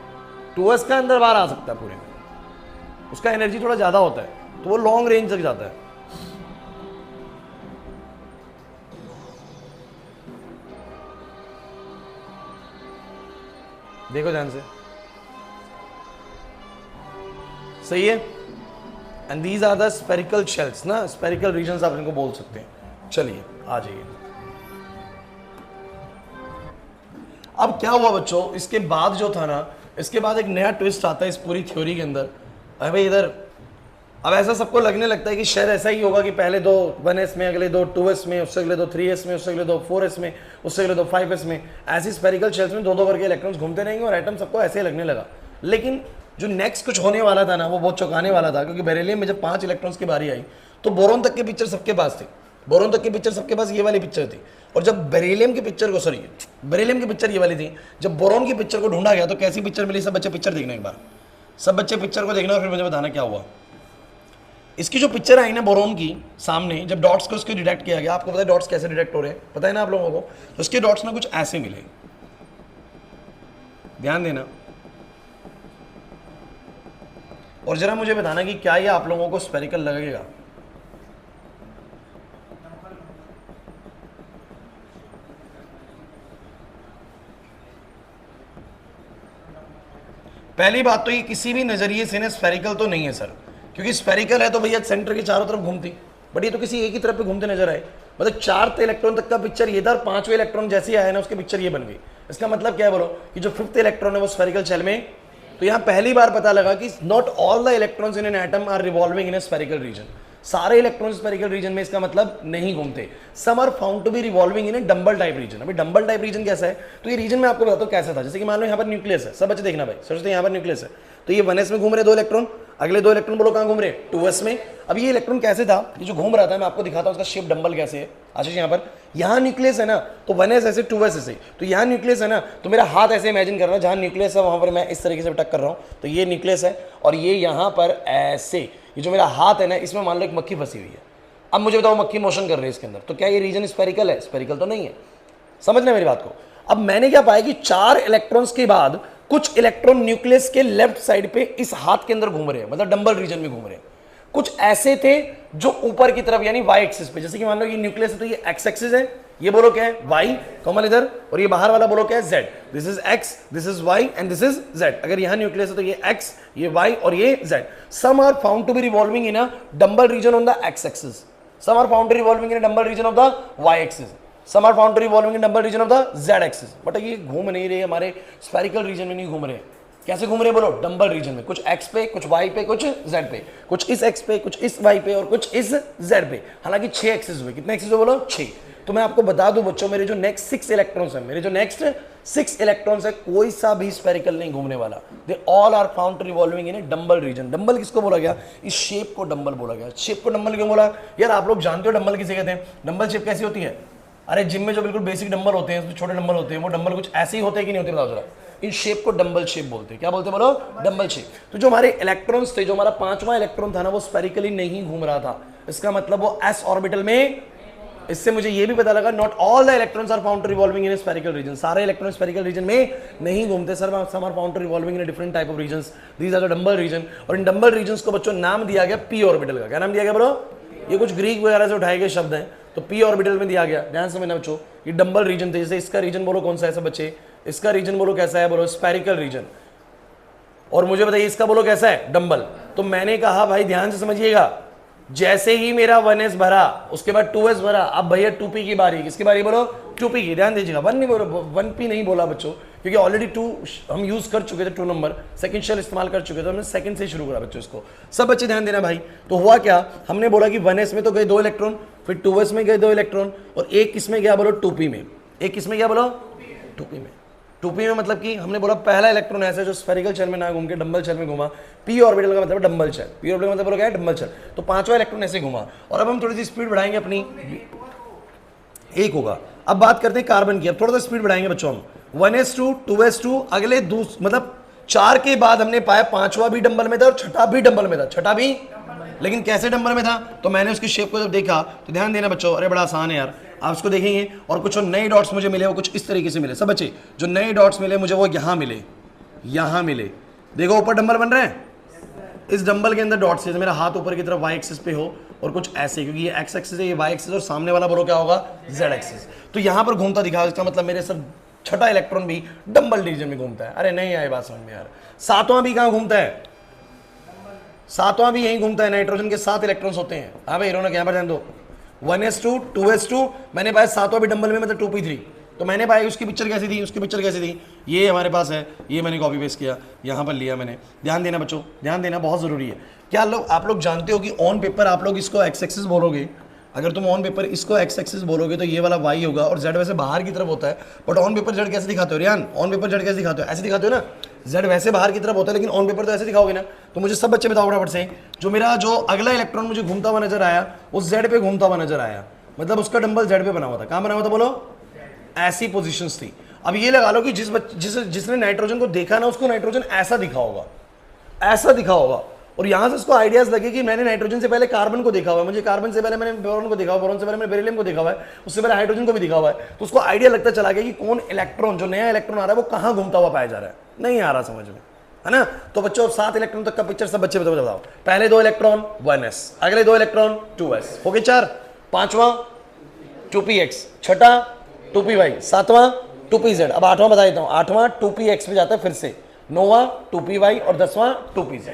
2s का अंदर बाहर आ सकता है पूरे में, उसका एनर्जी थोड़ा ज्यादा होता है तो वो लॉन्ग रेंज तक जाता है। देखो ध्यान से, सही है। And these are the spherical shells ना, स्पेरिकल रीजन्स आप इनको बोल सकते हैं। चलिए आ जाइए। अब क्या हुआ बच्चों, इसके बाद जो था ना, इसके बाद एक नया ट्विस्ट आता है इस पूरी थ्योरी के अंदर। अरे भाई इधर अब ऐसा सबको लगने लगता है कि शायद ऐसा ही होगा कि पहले दो 1s में, अगले दो 2s में, उससे अगले दो 3s में, उससे अगले दो 4s में, उससे अगले दो 5s में, ऐसी स्पेरिकल शेल्स में दो दो करके इलेक्ट्रॉन्स घूमते रहेंगे और एटम सबको ऐसे ही लगने लगा। लेकिन जो नेक्स्ट कुछ होने वाला था ना, वो बहुत चौंकाने वाला था, क्योंकि बेरिलियम में जब 5 इलेक्ट्रॉन्स की बारी आई तो बोरोन तक की पिक्चर सबके पास थी। बोरोन तक की पिक्चर सबके पास ये वाली पिक्चर थी, और जब बेरिलियम की पिक्चर को, सॉरी बेरिलियम की पिक्चर ये वाली थी, जब बोरोन की पिक्चर को ढूंढा गया तो कैसी पिक्चर मिली? सब बच्चे पिक्चर देखना एक बार, सब बच्चे पिक्चर को देखना और फिर मुझे बताना क्या हुआ। इसकी जो पिक्चर आई ना बोरोन की सामने, जब डॉट्स को उसके डिटेक्ट किया गया, आपको पता है डॉट्स कैसे डिटेक्ट हो रहे हैं, पता है ना आप लोगों को? तो उसके डॉट्स ना कुछ ऐसे मिले, ध्यान देना, और जरा मुझे बताना कि क्या ये आप लोगों को स्पेरिकल लगेगा? पहली बात तो ये किसी भी नजरिए से ना स्पेरिकल तो नहीं है सर, क्योंकि स्पेरिकल है तो भैया सेंटर के चारों तरफ घूमती, बट ये तो किसी एक ही तरफ पे घूमते नजर आए। मतलब 4 इलेक्ट्रॉन तक का पिक्चर ये था, और 5वें इलेक्ट्रॉन जैसे ही आया ना उसकी पिक्चर ये बन गई। इसका मतलब क्या है बोलो, कि जो 5th इलेक्ट्रॉन है वो स्पेरिकल शेल में। तो यहाँ पहली बार पता लगा कि not all the electrons in an atom are revolving in a spherical region. सारे इलेक्ट्रॉन स्पेरिकल रीजन में इसका मतलब नहीं घूमते। Some are found to be revolving in a dumbbell type region. अभी डंबल टाइप रीजन कैसा है? तो ये रीजन मैं आपको बताता हूँ कैसा था। जैसे कि मान लो यहाँ पर न्यूक्लियस है, सब बच्चे देखना भाई, सोचते हैं यहाँ पर न्यूक्लियस है, तो ये 1s में घूम रहे 2 इलेक्ट्रॉन, अगले 2 इलेक्ट्रॉन बोलो कहाँ घूम रहे? 2s में। अब ये इलेक्ट्रॉन कैसे था, ये जो घूम रहा था मैं आपको दिखाता हूँ उसका शेप डंबल कैसे है। आशीष यहाँ पर, यहाँ न्यूक्लियस है ना, तो 1s ऐसे 2s ऐसे, तो यहाँ न्यूक्लियस है ना, तो मेरा हाथ ऐसे इमेजिन करना, जहाँ न्यूक्लियस है वहाँ पर मैं इस तरीके से टक कर रहा हूँ, तो ये न्यूक्लियस है, और ये यहाँ पर ऐसे, ये जो मेरा हाथ है ना, इसमें मान लो एक मक्खी फंसी हुई है। अब मुझे बताओ मक्खी मोशन कर रही है इसके अंदर, तो क्या ये रीजन स्पेरिकल है? स्पेरिकल तो नहीं है। समझना मेरी बात को। अब मैंने क्या पाया कि 4 इलेक्ट्रॉन्स के बाद कुछ इलेक्ट्रॉन न्यूक्लियस के लेफ्ट साइड पे इस हाथ के अंदर घूम रहे हैं, मतलब डंबल रीजन में घूम रहे हैं। कुछ ऐसे थे जो ऊपर की तरफ यानी वाई एक्सिस पे, जैसे कि मान लो ये न्यूक्लियस है तो ये एक्स एक्सिस है, ये बोलो क्या है? वाई कॉमन इधर, और ये बाहर वाला बोलो क्या है? Z. This is x, this is y and this is z. अगर यहाँ न्यूक्लियस है तो ये एक्स, ये वाई और ये z. Some are found to be revolving in a dumbbell region on the x axis, some are found to revolving in a dumbbell region of the y axis, some are found to revolving in dumbbell region of the z axis। But ये घूम नहीं रहे हमारे spherical region में, नहीं घूम रहे। कैसे घूम रहे बोलो? डंबल रीजन में, कुछ x पे, कुछ y पे, कुछ z पे, कुछ इस x पे, कुछ इस y पे और कुछ इस z पे। हालांकि 6 एक्सिस हुए। कितने एक्सिस हुए बोलो? 6। तो मैं आपको बता दूं बच्चों, मेरे जो नेक्स्ट 6 इलेक्ट्रॉन्स हैं, मेरे जो नेक्स्ट 6 इलेक्ट्रॉन्स है, कोई सा भी स्पेरिकल नहीं घूमने वाला। They all are found to revolving in a dumbbell region. Dumbbell किसको बोला गया? इस शेप को डंबल बोला गया। शेप को डंबल क्यों बोला? यार आप लोग जानते हो डंबल किसे कहते हैं? डंबल शेप कैसी होती है? अरे जिम में जो बिल्कुल बेसिक डंबल होते हैं, छोटे डंबल होते हैं, वो डंबल कुछ ऐसे ही होते हैं कि नहीं होते? बताओ जरा। इन शेप को डंबल शेप बोलते हैं। क्या बोलते हैं बोलो? Dumbbell shape. तो जो हमारे इलेक्ट्रॉन्स थे, जो हमारा 5वां इलेक्ट्रॉन था ना, वो स्पेरिकली नहीं घूम रहा था। इसका मतलब वो एस ऑर्बिटल में इससे मुझे ये भी पता लगा not all the electrons are found revolving in spherical region, सारे इलेक्ट्रॉन स्फेरिकल रीजन में नहीं घूमते sir, some are found revolving in different type of regions, these are the dumbbell region. और इन डंबल रीजंस को बच्चों नाम दिया गया पी ऑर्बिटल का। क्या नाम दिया गया ब्रो? ये कुछ ग्रीक वगैरह से उठाए गए शब्द हैं, तो पी ऑर्बिटल में दिया गया। ध्यान समझना बच्चों, ये डंबल रीजन थे। जैसे इसका रीजन बोलो कौन सा है सब बच्चे, इसका रीजन बोलो कैसा है, बोलो स्फेरिकल रीजन। और मुझे बताइए इसका बोलो कैसा है, डंबल। तो मैंने कहा भाई ध्यान से समझिएगा, जैसे ही मेरा 1s भरा उसके बाद 2s भरा, अब भैया 2p की बारी। किसकी बारी बोलो? 2p की। ध्यान दीजिएगा, 1 नहीं बोलो, 1p नहीं बोला बच्चों, क्योंकि ऑलरेडी 2 हम यूज कर चुके थे, 2 नंबर सेकंड शेल इस्तेमाल कर चुके थे, हमने सेकंड से शुरू करा बच्चों इसको। सब बच्चे ध्यान देना भाई। तो हुआ क्या, हमने बोला कि 1s में तो गए 2 इलेक्ट्रॉन, फिर 2s में गए 2 इलेक्ट्रॉन, और एक किसमें गया बोलो? 2p में। एक किसमें गया बोलो? 2p में। 2p में मतलब कि हमने बोला पहला इलेक्ट्रॉन ऐसा जो स्फेरिकल शेल में ना घूम के डंबल शेल में घुमा। p ऑर्बिटल का मतलब डंबल शेल, p ऑर्बिटल का मतलब बोलो क्या है? Dumbbell shell. तो 5वां इलेक्ट्रॉन ऐसे घुमा, और अब हम थोड़ी सी स्पीड बढ़ाएंगे अपनी, एक होगा। अब बात करते हैं कार्बन की, अब थोड़ा सा स्पीड बढ़ाएंगे बच्चों हम। 1s2 2s2 अगले मतलब 4 के बाद हमने पाया 5वां भी डंबल में था और छठा भी डंबल में था, छठा भी, लेकिन कैसे डंबल में था? तो मैंने उसकी शेप को जब देखा तो ध्यान देना बच्चों, अरे बड़ा आसान है यार, आप उसको देखेंगे। और कुछ नए डॉट्स मुझे मिले, वो कुछ इस तरीके से मिले। सब बच्चे जो नए डॉट्स मिले मुझे वो यहाँ मिले, यहाँ मिले। देखो ऊपर डंबल बन रहे हैं, इस डंबल के अंदर डॉट्स है। मेरा हाथ ऊपर की तरफ वाई एक्सिस पे हो और कुछ ऐसे, क्योंकि ये एक्स एक्सिस है, ये वाई एक्सिस, और सामने वाला बोलो क्या होगा? Z axis. तो यहाँ पर घूमता दिखा, इसका मतलब मेरे सब छठा इलेक्ट्रॉन भी डंबल रीजन में घूमता है। अरे नहीं आए बात समझ में यार। 7वां भी कहाँ घूमता है? 7वां भी यहीं घूमता है, नाइट्रोजन के 7 इलेक्ट्रॉन्स होते हैं। हाँ भाई इन्होंने यहाँ पर ध्यान दो, 1s2 2s2 मैंने पाया 7वां भी डंबल में, मतलब 2p3। तो मैंने पाया उसकी पिक्चर कैसी थी, उसकी पिक्चर कैसी थी, ये हमारे पास है, ये मैंने कॉपी पेस्ट किया, यहाँ पर लिया मैंने। ध्यान देना बच्चों, ध्यान देना बहुत ज़रूरी है। क्या आप लोग जानते हो कि ऑन पेपर आप लोग इसको एक्स एक्सिस बोलोगे, अगर तुम ऑन पेपर इसको एक्स एक्सिस बोलोगे तो ये वाला वाई होगा, और जेड वैसे बाहर की तरफ होता है, बट ऑन पेपर जेड कैसे दिखाते हो रियान? ऑन पेपर जेड कैसे दिखाते हो? ऐसे दिखाते हो ना, जेड वैसे बाहर की तरफ होता है, लेकिन ऑन पेपर तो ऐसे दिखाओगे ना। तो मुझे सब बच्चे बताओ फटाफट से, जो मेरा जो अगला इलेक्ट्रॉन मुझे घूमता हुआ नजर आया, उस जेड पे घूमता हुआ नजर आया, मतलब उसका डंबल जेड पे बना हुआ था। कहाँ बना हुआ था बोलो? ऐसी पोजीशंस थी। अब ये लगा लो कि जिसने नाइट्रोजन को देखा ना, उसको नाइट्रोजन ऐसा दिखा होगा, ऐसा दिखा होगा, और यहां से उसको आइडियाज लगे कि मैंने नाइट्रोजन से पहले कार्बन को देखा हुआ है, मुझे कार्बन से पहले मैंने बोरॉन को देखा हुआ, बोरॉन से पहले मैंने बेरिलियम को देखा हुआ है, उससे पहले हाइड्रोजन को भी देखा हुआ है। तो उसको आइडिया लगता चला गया कि कौन इलेक्ट्रॉन, जो नया इलेक्ट्रॉन आ रहा है, वो कहां घूमता हुआ पाया जा रहा है। नहीं आ रहा समझ में, है ना? तो बच्चों 7 इलेक्ट्रॉन तक का पिक्चर सब बच्चे बताओ। पहले 2 इलेक्ट्रॉन 1s, अगले 2 इलेक्ट्रॉन 2s, हो गए 4। 5वां 2px, छठा 2py, 7वां 2pz। अब 8वां बता देता हूं, 8वां 2px पे जाता है फिर से, 9वां 2py और 10वां 2pz।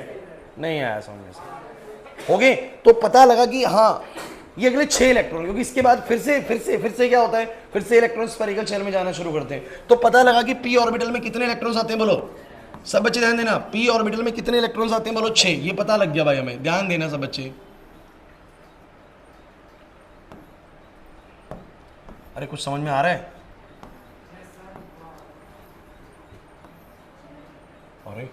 नहीं आया समझ में से, हो गए? तो पता लगा कि हाँ ये अगले 6 इलेक्ट्रॉन, क्योंकि इसके बाद फिर से क्या होता है, फिर से इलेक्ट्रॉन स्फेरिकल शेल में जाना शुरू करते हैं। तो पता लगा कि p ऑर्बिटल में कितने इलेक्ट्रॉन्स आते हैं बोलो? सब बच्चे ध्यान देना, p ऑर्बिटल में कितने इलेक्ट्रॉन्स आते हैं बोलो? 6। ये पता लग गया भाई हमें, ध्यान देना सब बच्चे। अरे कुछ समझ में आ रहा है? अरे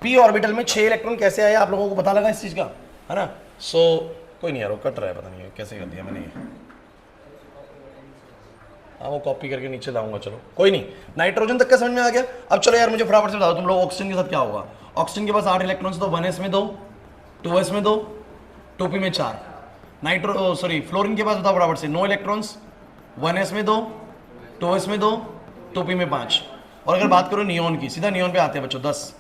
p ऑर्बिटल में 6 इलेक्ट्रॉन कैसे आया, आप लोगों को पता लगा इस चीज का, है ना? सो कोई नहीं यार, वो कट रहा है, पता नहीं कैसे कर दिया मैंने ये। हाँ वो कॉपी करके नीचे लाऊंगा, चलो कोई नहीं। नाइट्रोजन तक का समझ में आ गया। अब चलो यार मुझे फटाफट से बताओ तुम लोग, ऑक्सीजन के साथ क्या होगा? ऑक्सीजन के पास 8 इलेक्ट्रॉन्स, तो 1s में 2, 2s में 2, 2p में 4। फ्लोरीन के पास बताओ फटाफट से, 9 इलेक्ट्रॉन्स, 1s में 2, 2s में 2, 2p में 5। और अगर बात करो नियोन की, सीधा नियोन पे आते हैं बच्चों, 10,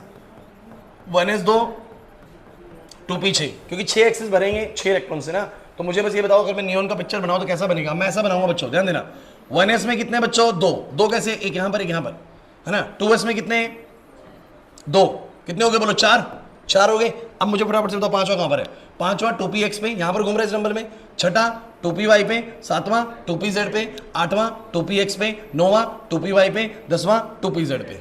1s 2, 2p 6, क्योंकि 6 एक्सिस भरेंगे 6 इलेक्ट्रॉन से ना। तो मुझे बस ये बताओ, अगर मैं नियोन का पिक्चर बनाऊं तो कैसा बनेगा? मैं ऐसा बनाऊंगा बच्चों, ध्यान देना। 1s में कितने बच्चों? 2 कैसे? एक यहाँ पर एक यहाँ पर, है ना? 2s में कितने? 2, कितने हो गए बोलो? 4 हो गए। अब मुझे फटाफट से बताओ 5वां कहाँ पर है? 5वां 2px पे, यहाँ पर घूम रहा है इस नंबर में, छठा 2py पे, 7वां 2pz पे, 8वां 2px पे, 9वां 2py पे, 10वां 2pz पे।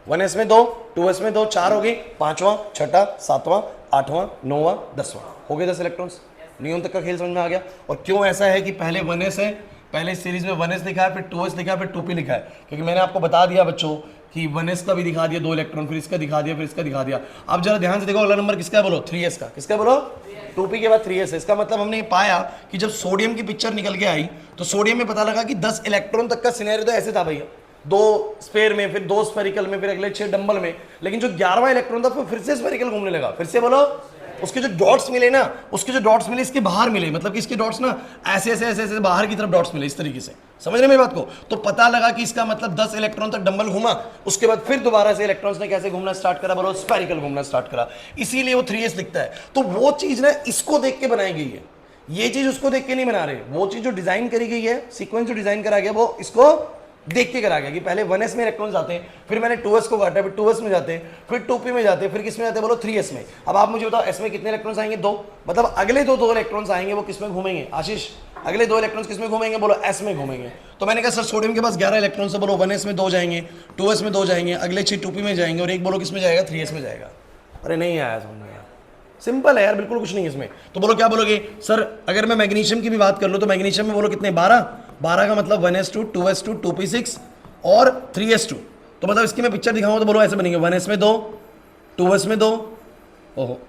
1s में 2, 2s में 2, 4 हो गए। 5वां, छठा, 7वां, 8वां, 9वां, 10वां, हो गए 10 इलेक्ट्रॉन्स। नियोन तक का खेल समझ में आ गया। और क्यों ऐसा है कि पहले 1s है, पहले सीरीज में 1s लिखा है, फिर 2s लिखा है, फिर 2p लिखा है, क्योंकि मैंने आपको बता दिया बच्चों कि 1s का भी दिखा दिया 2 इलेक्ट्रॉन, फिर इसका दिखा दिया, फिर इसका दिखा दिया। अब जरा ध्यान से देखो, अगला नंबर किसका है बोलो? 3s का। किसका बोलो? 2p के बाद 3s है। इसका मतलब हमने पाया कि जब सोडियम की पिक्चर निकल के आई तो सोडियम में पता लगा कि 10 इलेक्ट्रॉन तक का सिनेरियो तो ऐसे था भैया, दो स्पेयर में, फिर दो स्फेरिकल में, फिर अगले 6 डंबल में। लेकिन जो 11वां इलेक्ट्रॉन था फिर से स्फेरिकल घूमने लगा। फिर से बोलो, उसके जो डॉट्स मिले ना, उसके जो डॉट्स मिले इसके बाहर मिले, मतलब कि इसके डॉट्स ना ऐसे ऐसे ऐसे ऐसे बाहर की तरफ डॉट्स मिले इस तरीके से। समझ रहे मेरी बात को? तो पता लगा कि इसका मतलब 10 इलेक्ट्रॉन तक डंबल घूमा, उसके बाद फिर दोबारा से इलेक्ट्रॉन्स ने कैसे घूमना स्टार्ट करा? बोलो, स्फेरिकल घूमना स्टार्ट करा। इसीलिए वो 3s दिखता है। तो वो चीज ना इसको देख के बनाई गई है, ये चीज उसको देख के नहीं बना रहे। वो चीज जो डिजाइन करी गई है, सीक्वेंस जो डिजाइन करा गया, वो इसको देख के करा गया कि पहले 1s में इलेक्ट्रॉन्स आते हैं, फिर मैंने 2s को काटा, फिर 2s में जाते हैं, फिर 2p में जाते हैं, फिर किस में जाते हैं? बोलो 3s में। अब आप मुझे बताओ s में कितने इलेक्ट्रॉन्स आएंगे? 2। मतलब अगले दो इलेक्ट्रॉन्स आएंगे, वो किस में घूमेंगे? आशीष, अगले 2 इलेक्ट्रॉन्स किस में घूमेंगे? बोलो s में घूमेंगे। तो मैंने कहा सर सोडियम के पास 11 इलेक्ट्रॉन्स है, बोलो 1s में 2 जाएंगे, 2s में 2 जाएंगे, अगले 6 2p में जाएंगे, और एक बोलो किस में जाएगा? 3s में जाएगा। अरे नहीं आया समझ में? सिंपल है यार, बिल्कुल कुछ नहीं है इसमें। तो बोलो क्या बोलोगे? सर अगर मैं मैग्नीशियम की भी बात कर लूँ तो मैग्नीशियम में बोलो कितने? 12 का मतलब 1s2 2s2 2p6 और 3s2। तो मतलब इसकी मैं पिक्चर दिखाऊंगा तो बोलो ऐसे बनेंगे, 1s में 2, 2s में 2, ओहो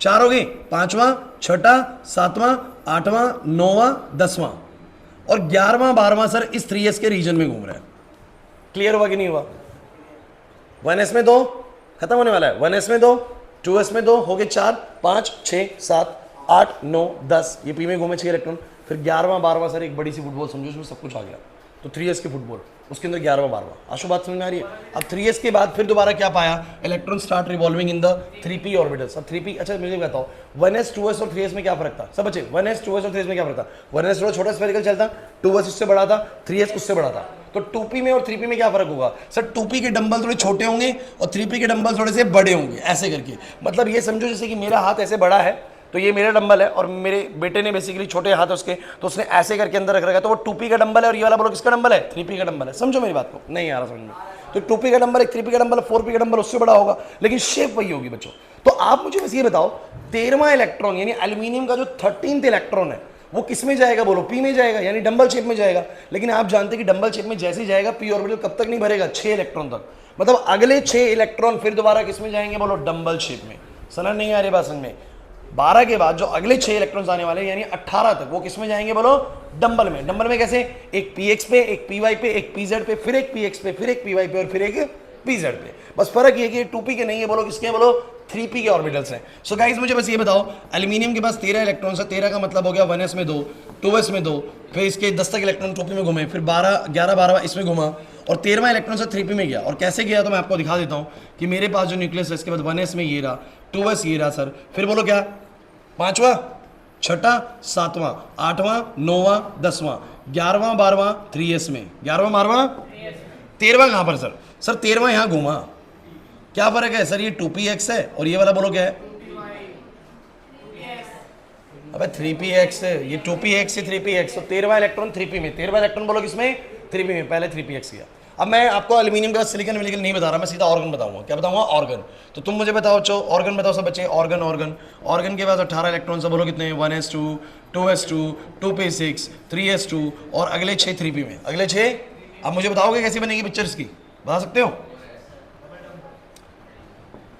4 हो गए, 5वां 6वां 7वां 8वां 9वां 10वां और 11वां 12वां सर इस 3s के रीजन में घूम रहा है। क्लियर हुआ कि नहीं हुआ? 1s में 2 खत्म होने वाला है, 1s में 2, 2s में 2 हो गए 4 5 6 7 8 9 10, ये p में घूमे 6 इलेक्ट्रॉन। फिर 11वां 12वां सर एक बड़ी सी फुटबॉल समझो, उसमें सब कुछ आ गया। तो 3s की फुटबॉल, उसके अंदर 11वां 12वां। आशु बात समझ में आ रही है? अब 3s के बाद फिर दोबारा क्या पाया? Electron start revolving in the 3p orbitals. अब 3p, अच्छा मुझे बताओ 1s 2s और 3s में क्या फर्क था? सब बच्चे 1s 2s और 3s में क्या फर्क था? 1s थोड़ा छोटा स्फेरिकल चलता, 2s उससे बड़ा था, 3s उससे बड़ा था। तो 2p में और 3p में क्या फर्क होगा? सर 2p के डंबल थोड़े छोटे होंगे और 3p के डंबल थोड़े से बड़े होंगे, ऐसे करके। मतलब ये समझो जैसे कि मेरा हाथ ऐसे बड़ा है तो ये मेरा डंबल है, और मेरे बेटे ने बेसिकली छोटे हाथ है उसके, तो उसने ऐसे करके अंदर रख रखा है, तो वो 2p का डंबल है, और ये वाला बोलो किसका डंबल है? 3p का डंबल है। समझो मेरी बात को? नहीं आ रहा समझ में? तो 2p का डंबल, एक 3p का डंबल, 4p का डंबल उससे बड़ा होगा, लेकिन शेप वही होगी बच्चों। तो आप मुझे बस ये बताओ 13वां इलेक्ट्रॉन यानी एल्यूमिनियम का जो 13th इलेक्ट्रॉन है वो किस में जाएगा? बोलो p में जाएगा, यानी डंबल शेप में जाएगा। लेकिन आप जानते हैं कि डंबल शेप में जैसे ही जाएगा p ऑर्बिटल कब तक नहीं भरेगा? 6 इलेक्ट्रॉन तक। मतलब अगले 6 इलेक्ट्रॉन फिर दोबारा किस में जाएंगे? बोलो डंबल शेप में। समझ नहीं आ रही बात? समझ में? 12 के बाद जो अगले 6 इलेक्ट्रॉन्स आने वाले यानी 18 तक, वो किस में जाएंगे? बोलो डंबल में। डंबल में कैसे? एक px पे, एक py पे, एक pz पे, फिर एक px पे, फिर एक py पे और फिर एक pz पे। बस फर्क ये कि 2p के नहीं है, बोलो किसके? बोलो 3p के ऑर्बिटल्स हैं। सो गाइस मुझे बस ये बताओ, एल्यूमिनियम के पास 13 इलेक्ट्रॉन्स है, 13 का मतलब हो गया 1s में 2, 2s में 2, फिर इसके 10 तक इलेक्ट्रॉन 2p में घूमे, फिर 12 11 12 इसमें घुमा, और 13वां इलेक्ट्रॉन से 3p में गया। और कैसे गया तो मैं आपको दिखा देता हूँ कि मेरे पास जो न्यूक्लियस है इसके बाद 1s में ये रहा, 2s ये रहा सर, फिर बोलो क्या? 5वां 6वां 7वां 8वां 9वां 10वां 11वां 12वां 3s में, 11वां 12वां 13वां कहाँ पर सर? सर 13वां यहाँ घूमा। क्या फर्क है सर? ये 2px है और ये वाला बोलो क्या है? अबे 3px है, ये 2px से 3px। तो 13वां इलेक्ट्रॉन 3p में, 13वां इलेक्ट्रॉन बोलो किसमें? 3p में। पहले 3px किया। अब मैं आपको एल्यूमिनियम का सिलिकॉन विलिकॉन नहीं बता रहा, मैं सीधा ऑर्गन बताऊंगा। क्या बताऊंगा? ऑर्गन। तो तुम मुझे बताओ चो ऑर्गन बताओ सब बच्चे। ऑर्गन ऑर्गन ऑर्गन के बाद 18 इलेक्ट्रॉन से बोलो कितने? 1s2 2s2 2p6 3s2 और अगले 6 3p में, अगले 6। अब मुझे बताओगे कैसी बनेगी पिक्चर्स की? बता सकते हो?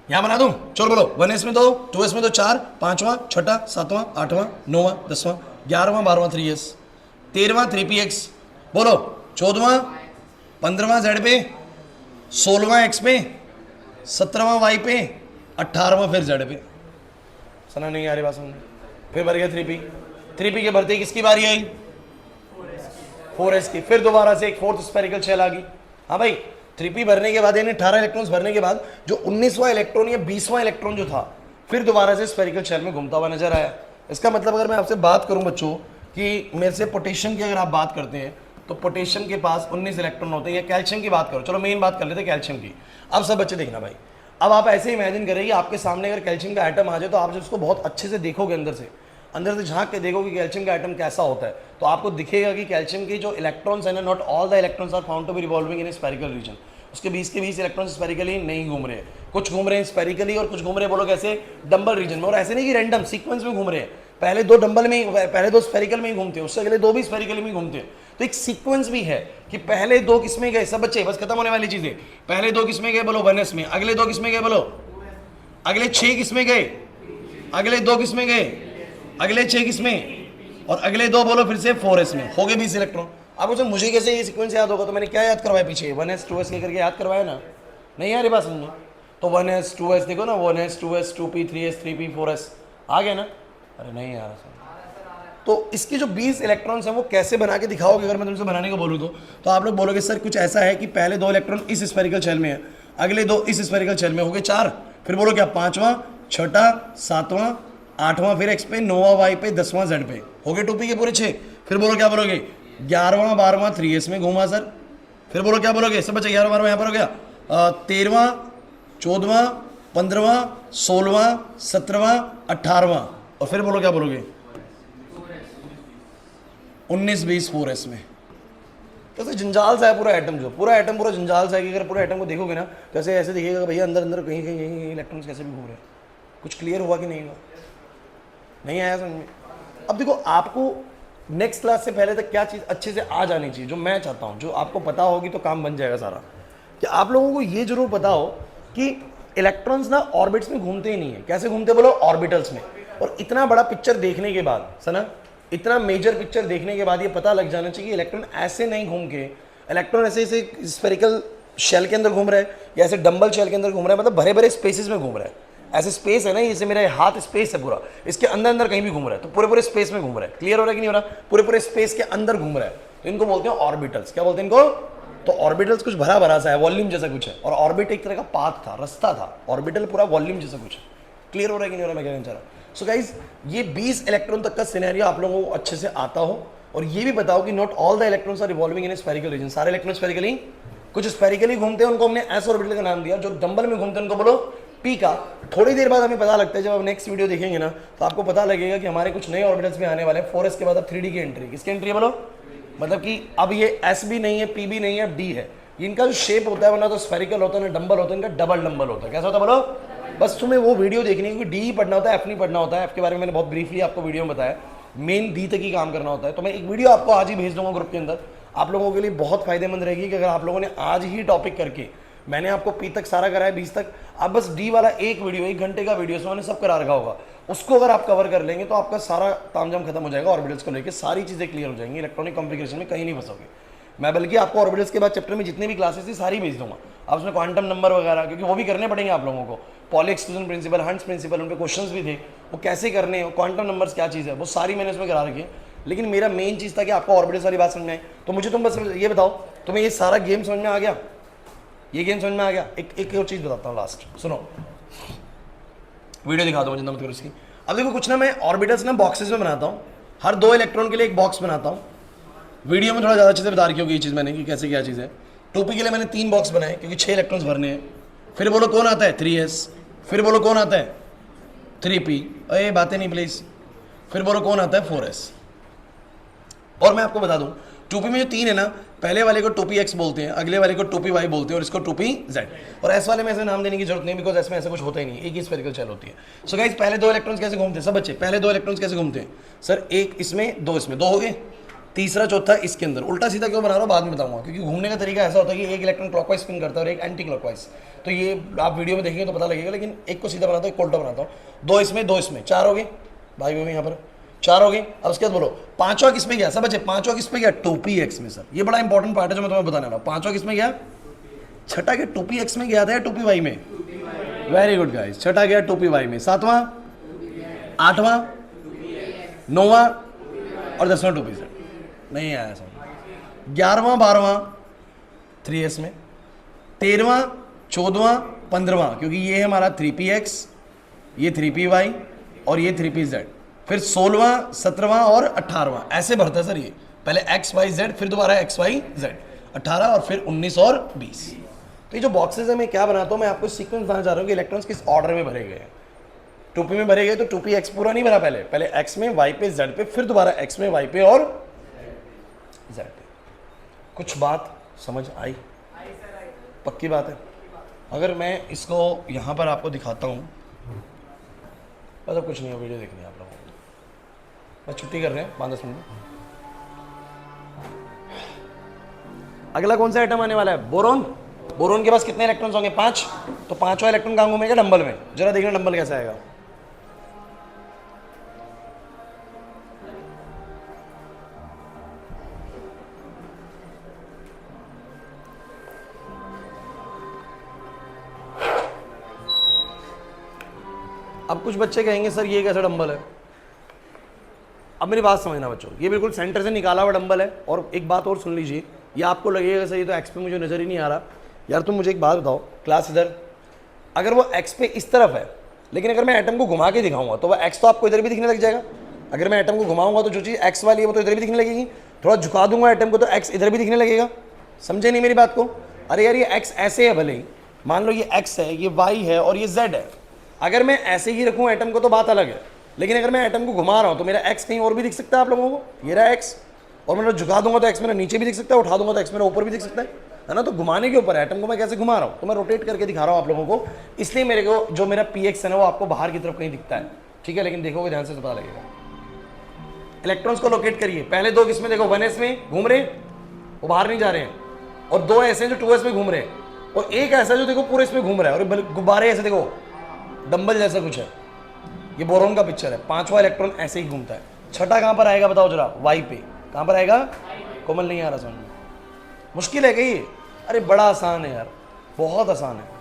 यहाँ बना दूं? चलो बोलो 1s में 2, 2s में 2 4, 5वां 6वां 7वां 8वां 9वां 10वां 11वां 12वां 3s, 13वां 3px, बोलो 14वां 15वां z पे, 16वां x पे, 17वां y पे, 18वां फिर z पे। सुना नहीं आ रही बात? समझ? फिर भर गया 3p के भरते ही किसकी बारी आई? 4s की। फिर दोबारा से एक 4th स्फेरिकल शेल आ गई। हाँ भाई, 3p भरने के बाद यानी 18 इलेक्ट्रॉन्स भरने के बाद जो 19वां इलेक्ट्रॉन या 20वां इलेक्ट्रॉन जो था फिर दोबारा से स्फेरिकल शेल में घूमता हुआ नजर आया। इसका मतलब अगर मैं आपसे बात करूं बच्चों कि मेरे से पोटेशियम की अगर आप बात करते हैं तो पोटेशियम के पास 19 इलेक्ट्रॉन होते हैं, या कैल्शियम की बात करो, चलो मेन बात कर लेते हैं कैल्शियम की। अब सब बच्चे देखना भाई, अब आप ऐसे इमेजिन करें कि आपके सामने अगर कैल्शियम का एटम आ जाए तो आप जब उसको बहुत अच्छे से देखोगे, अंदर से झांक के देखोगे कैल्शियम का एटम कैसा होता है, तो आपको दिखेगा कि कैल्शियम की जो इलेक्ट्रॉन्स है ना, not all the electrons are found to be revolving in spherical region. उसके 20 के 20 इलेक्ट्रॉन स्फेरिकली नहीं घूम रहे हैं, कुछ घूम रहे हैं स्फेरिकली और कुछ घूम रहे हैं बोलो कैसे? डंबल रीजन में। और ऐसे नहीं कि रैंडम सीक्वेंस में घूम रहे हैं, पहले 2 डंबल में, पहले 2 स्फेरिकल में ही घूमते हैं, उससे अगले 2 भी स्फेरिकल में घूमते हैं। तो एक सीक्वेंस भी है कि पहले 2 किस में गए? सब बच्चे बस खत्म होने वाली चीजें। पहले 2 किस में गए? बोलो 1s में। अगले 2 किस में गए? बोलो। अगले 6 किस में गए? अगले 2 किस में गए? अगले 6 किस में? और अगले 2 बोलो फिर से 4s में। हो गए 20 इलेक्ट्रॉन। आप मुझे मुझे कैसे ये सीक्वेंस याद होगा, तो मैंने क्या याद करवाया पीछे 1s 2s के करके याद करवाया ना, नहीं यार ये बात समझो। तो 1s 2s देखो ना, 1s 2s 2p 3s 3p 4s आ गया ना, अरे नहीं यार समझ। तो इसके जो 20 इलेक्ट्रॉन्स हैं वो कैसे बना के दिखाओगे अगर मैं तुमसे बनाने को बोलूँ तो आप लोग बोलोगे सर कुछ ऐसा है कि पहले 2 इलेक्ट्रॉन इस स्फेरिकल शेल में है, अगले 2 इस स्फेरिकल शेल में, हो गए 4, फिर बोलो क्या 5वां 6वां 7वां 8वां फिर एक्स पे 9वां वाई पे 10वां जेड पे, हो गए 2p के पूरे 6। फिर बोलो क्या बोलोगे 11वां 12वां 3s में घूमा सर, फिर बोलो क्या बोलोगे सब बच्चे 11वां 12वां यहाँ पर हो गया, 13वां 14वां 15वां 16वां 17वां 18वां, और फिर बोलो क्या बोलोगे 19 20 4s में। तो जंजाल सा है पूरा एटम, जो पूरा एटम पूरा जंजाल सा है कि अगर पूरा एटम को देखोगे ना तो ऐसे दिखेगा भैया अंदर अंदर कहीं कहीं कहीं इलेक्ट्रॉन्स कैसे भी घूम रहे हैं। कुछ क्लियर हुआ कि नहीं हुआ, नहीं आया समझ में? अब देखो आपको नेक्स्ट क्लास से पहले तक क्या चीज़ अच्छे से आ जानी चाहिए, जो मैं चाहता हूँ, जो आपको पता होगी तो काम बन जाएगा सारा, कि आप लोगों को ये जरूर पता हो कि इलेक्ट्रॉन्स ना ऑर्बिट्स में घूमते ही नहीं है। कैसे घूमते बोलो, ऑर्बिटल्स में। और इतना बड़ा पिक्चर देखने के बाद सना, इतना मेजर पिक्चर देखने के बाद ये पता लग जाना चाहिए कि इलेक्ट्रॉन ऐसे नहीं घूम के, इलेक्ट्रॉन ऐसे ऐसे स्फेरिकल शेल के अंदर घूम रहा है या ऐसे डंबल शेल के अंदर घूम रहा है, मतलब भरे भरे स्पेसेस में घूम रहा है। ऐसे स्पेस है ना, जैसे मेरा हाथ स्पेस है पूरा, इसके अंदर अंदर कहीं भी घूम रहा है, तो पूरे पूरे स्पेस में घूम रहा है। क्लियर हो रहा है कि नहीं हो रहा, पूरे पूरे स्पेस के अंदर घूम रहा है, तो इनको बोलते हैं ऑर्बिटल्स। क्या बोलते हैं इनको? तो ऑर्बिटल्स कुछ भरा भरा सा है, वॉल्यूम जैसा कुछ है, और ऑर्बिट एक तरह का पाथ था, रास्ता था, ऑर्बिटल पूरा वॉल्यूम जैसा कुछ है। क्लियर हो रहा है कि नहीं हो रहा मैं क्या कहना चाह रहा हूँ? सो गाइज ये 20 इलेक्ट्रॉन तक का सिनेरियो आप लोगों को अच्छे से आता हो, और ये भी बताओ कि not all the electrons are revolving in a spherical region. सारे इलेक्ट्रॉन स्फेरिकली, कुछ स्फेरिकली घूमते हैं उनको हमने एस ऑर्बिटल का नाम दिया, जो डंबल में घूमते हैं उनको बोलो पी का। थोड़ी देर बाद हमें पता लगता है, जब आप नेक्स्ट वीडियो देखेंगे ना तो आपको पता लगेगा कि हमारे कुछ नए ऑर्बिटल्स भी आने वाले हैं। 4s के बाद अब 3d की एंट्री, किसकी एंट्री है बोलो? मतलब कि अब ये s भी नहीं है, p भी नहीं है, अब d है। इनका जो शेप होता है वो ना तो स्फेरिकल होता है ना डंबल होता है, इनका डबल डंबल होता है। कैसा होता है बोलो? बस तुम्हें वो वीडियो देखनी है, क्योंकि डी ही पढ़ना होता है, एफ नहीं पढ़ना होता है। एफ के बारे में मैंने बहुत ब्रीफली आपको वीडियो में बताया, मेन डी तक ही काम करना होता है। तो मैं एक वीडियो आपको आज ही भेज दूंगा ग्रुप के अंदर, आप लोगों के लिए बहुत फायदेमंद रहेगी कि अगर आप लोगों ने आज ही टॉपिक करके, मैंने आपको पी तक सारा कराया 20 तक, आप बस डी वाला एक वीडियो 1 घंटे का वीडियो से मैंने सब करा रखा होगा, उसको अगर आप कवर कर लेंगे तो आपका सारा तामझाम खत्म हो जाएगा। ऑर्बिटल्स को लेकर सारी चीज़ें क्लियर हो जाएंगी, इलेक्ट्रॉनिक कॉन्फ़िगरेशन में कहीं नहीं फंसोगे। मैं बल्कि आपको ऑर्बिटल्स के बाद चैप्टर में जितनी भी क्लासेस थी सारी भेज दूंगा, आप उसमें क्वांटम नंबर वगैरह, क्योंकि वो भी करने पड़ेंगे आप लोगों को। Pauli exclusion principle, Hund's principle, उनके क्वेश्चंस भी थे, वो कैसे करने हैं, क्वांटम नंबर्स क्या चीज़ है, वो सारी मैंने उसमें करा रखी है। लेकिन मेरा मेन चीज़ था कि आपको ऑर्बिटल्स वाली बात समझ में आए। तो मुझे तुम बस ये बताओ, तुम्हें ये सारा गेम समझ में आ गया? ये गेम समझ में आ गया? एक और चीज़ बताता हूँ लास्ट, सुनो, वीडियो दिखा दो मुझे, मत करो इसकी। अब देखो कुछ ना, मैं ऑर्बिटल्स ना बॉक्सेस में बनाता हूँ, हर 2 इलेक्ट्रॉन के लिए एक बॉक्स बनाता हूँ। वीडियो में थोड़ा ज़्यादा अच्छे से बता रखी होगी ये चीज़ मैंने कि कैसे क्या चीज़ है। 2p के लिए मैंने 3 बॉक्स बनाए क्योंकि 6 इलेक्ट्रॉन्स भरने हैं। फिर बोलो कौन आता है? 3s। फिर बोलो कौन आता है? 3p। अरे बातें नहीं प्लीज़। फिर बोलो कौन आता है? 4s। और मैं आपको बता दूं 2p में जो 3 है ना, पहले वाले को 2px बोलते हैं, अगले वाले को 2py बोलते हैं, और इसको 2pz। और s वाले में ऐसे नाम देने की जरूरत नहीं, बिकॉज s में ऐसा कुछ होता ही नहीं, एक ही स्फेरिकल शेल होती है। सो गाइस पहले 2 इलेक्ट्रॉन्स कैसे घूमते हैं सब बच्चे? पहले 2 इलेक्ट्रॉन्स कैसे घूमते हैं सर? एक इसमें, 2 इसमें, 2 हो गए, तीसरा चौथा इसके अंदर। उल्टा सीधा क्यों बना रहा हूँ बाद में बताऊंगा, क्योंकि घूमने का तरीका ऐसा होता है कि एक इलेक्ट्रॉन क्लॉकवाइज स्पिन करता है और एक एंटी क्लॉकवाइज। तो ये आप वीडियो में देखेंगे तो पता लगेगा, लेकिन एक को सीधा बनाता हूँ, एक को उल्टा बनाता हूँ। 2 इसमें, 2 इसमें, 4 हो गए भाई यहाँ पर, 4 हो गए। अब उसके बाद बोलो 5वां किस में गया सब बच्चे? 5वां किस में गया? 2px में सर। ये बड़ा इंपॉर्टेंट पार्ट है जो मैं तुम्हें बताने वाला हूँ। 5वां किस में गया? छठा के 2px में गया था या 2py में? वेरी गुड गाइस, छठा गया 2py में। 7वां, 8वां, 9वां और 10वां 2pz। नहीं आया समझ। 11वां 12वां 3s में, 13वां 14वां 15वां, क्योंकि ये है हमारा 3px, ये 3py और ये 3pz। फिर 16वां 17वां और 18वां ऐसे भरता है सर। ये पहले x y z, फिर दोबारा x y z, 18 और फिर 19 और 20। तो ये जो बॉक्सेस है मैं क्या बनाता हूँ, मैं आपको सीक्वेंस बताना चाह रहा हूँ कि इलेक्ट्रॉन्स किस ऑर्डर में भरे गए हैं। 2p में भरे गए तो 2px पूरा नहीं भरा, पहले x में, y पे, z पे, फिर दोबारा x में, y पे और z पे। कुछ बात समझ आई? पक्की बात है। अगर मैं इसको यहाँ पर आपको दिखाता हूँ, मतलब कुछ नहीं है, वीडियो देखनी है आप लोगों को, बस छुट्टी कर रहे हैं 5-10 मिनट। अगला कौन सा आइटम आने वाला है? बोरोन। बोरोन के पास कितने इलेक्ट्रॉन्स होंगे? 5। तो 5वां इलेक्ट्रॉन कहाँ घूमेगा? डंबल में। जरा देखना डंबल कैसा आएगा। अब कुछ बच्चे कहेंगे सर ये कैसा डंबल है। अब मेरी बात समझना बच्चों, ये बिल्कुल सेंटर से निकाला हुआ डंबल है। और एक बात और सुन लीजिए, ये आपको लगेगा सर ये तो एक्स पे मुझे नज़र ही नहीं आ रहा। यार तुम मुझे एक बात बताओ, क्लास इधर, अगर वो एक्स पे इस तरफ है, लेकिन अगर मैं एटम को घुमा के दिखाऊंगा तो वह एक्स तो आपको इधर भी दिखने लग जाएगा। अगर मैं एटम को घुमाऊंगा तो जो चीज़ एक्स वाली है वो तो इधर भी दिखने लगेगी। थोड़ा झुका दूंगा एटम को तो एक्स इधर भी दिखने लगेगा। समझे नहीं मेरी बात को? अरे यार ये एक्स ऐसे है, भले ही मान लो ये एक्स है, ये वाई है और ये जेड है। अगर मैं ऐसे ही रखूँ एटम को तो बात अलग है, लेकिन अगर मैं एटम को घुमा रहा हूँ तो मेरा एक्स कहीं और भी दिख सकता है आप लोगों को। ये रहा एक्स, और मैं झुका दूंगा तो एक्स मेरा नीचे भी दिख सकता है, उठा दूंगा तो एक्स मेरा ऊपर भी दिख सकता है ना। तो घुमाने के ऊपर एटम को मैं कैसे घुमा रहा हूँ, तो मैं रोटेट करके दिखा रहा हूँ आप लोगों को। इसलिए मेरे को जो मेरा पी एक्स है ना वो आपको बाहर की तरफ कहीं दिखता है, ठीक है। लेकिन देखोगे ध्यान से तो पता लगेगा। इलेक्ट्रॉन्स को लोकेट करिए, पहले दो किसमें देखो, 1s में घूम रहे, वो बाहर नहीं जा रहे हैं, और दो ऐसे हैं जो 2s में घूम रहे हैं, और एक ऐसा जो देखो पूरे इसमें घूम रहा है, और गुब्बारे ऐसे देखो डंबल जैसा कुछ है। ये बोरॉन का पिक्चर है, पांचवा इलेक्ट्रॉन ऐसे ही घूमता है। छठा कहां पर आएगा बताओ जरा, वाई पे। कहां पर आएगा? कोमल नहीं आ रहा समझ में? मुश्किल है क्या ये? अरे बड़ा आसान है यार, बहुत आसान है।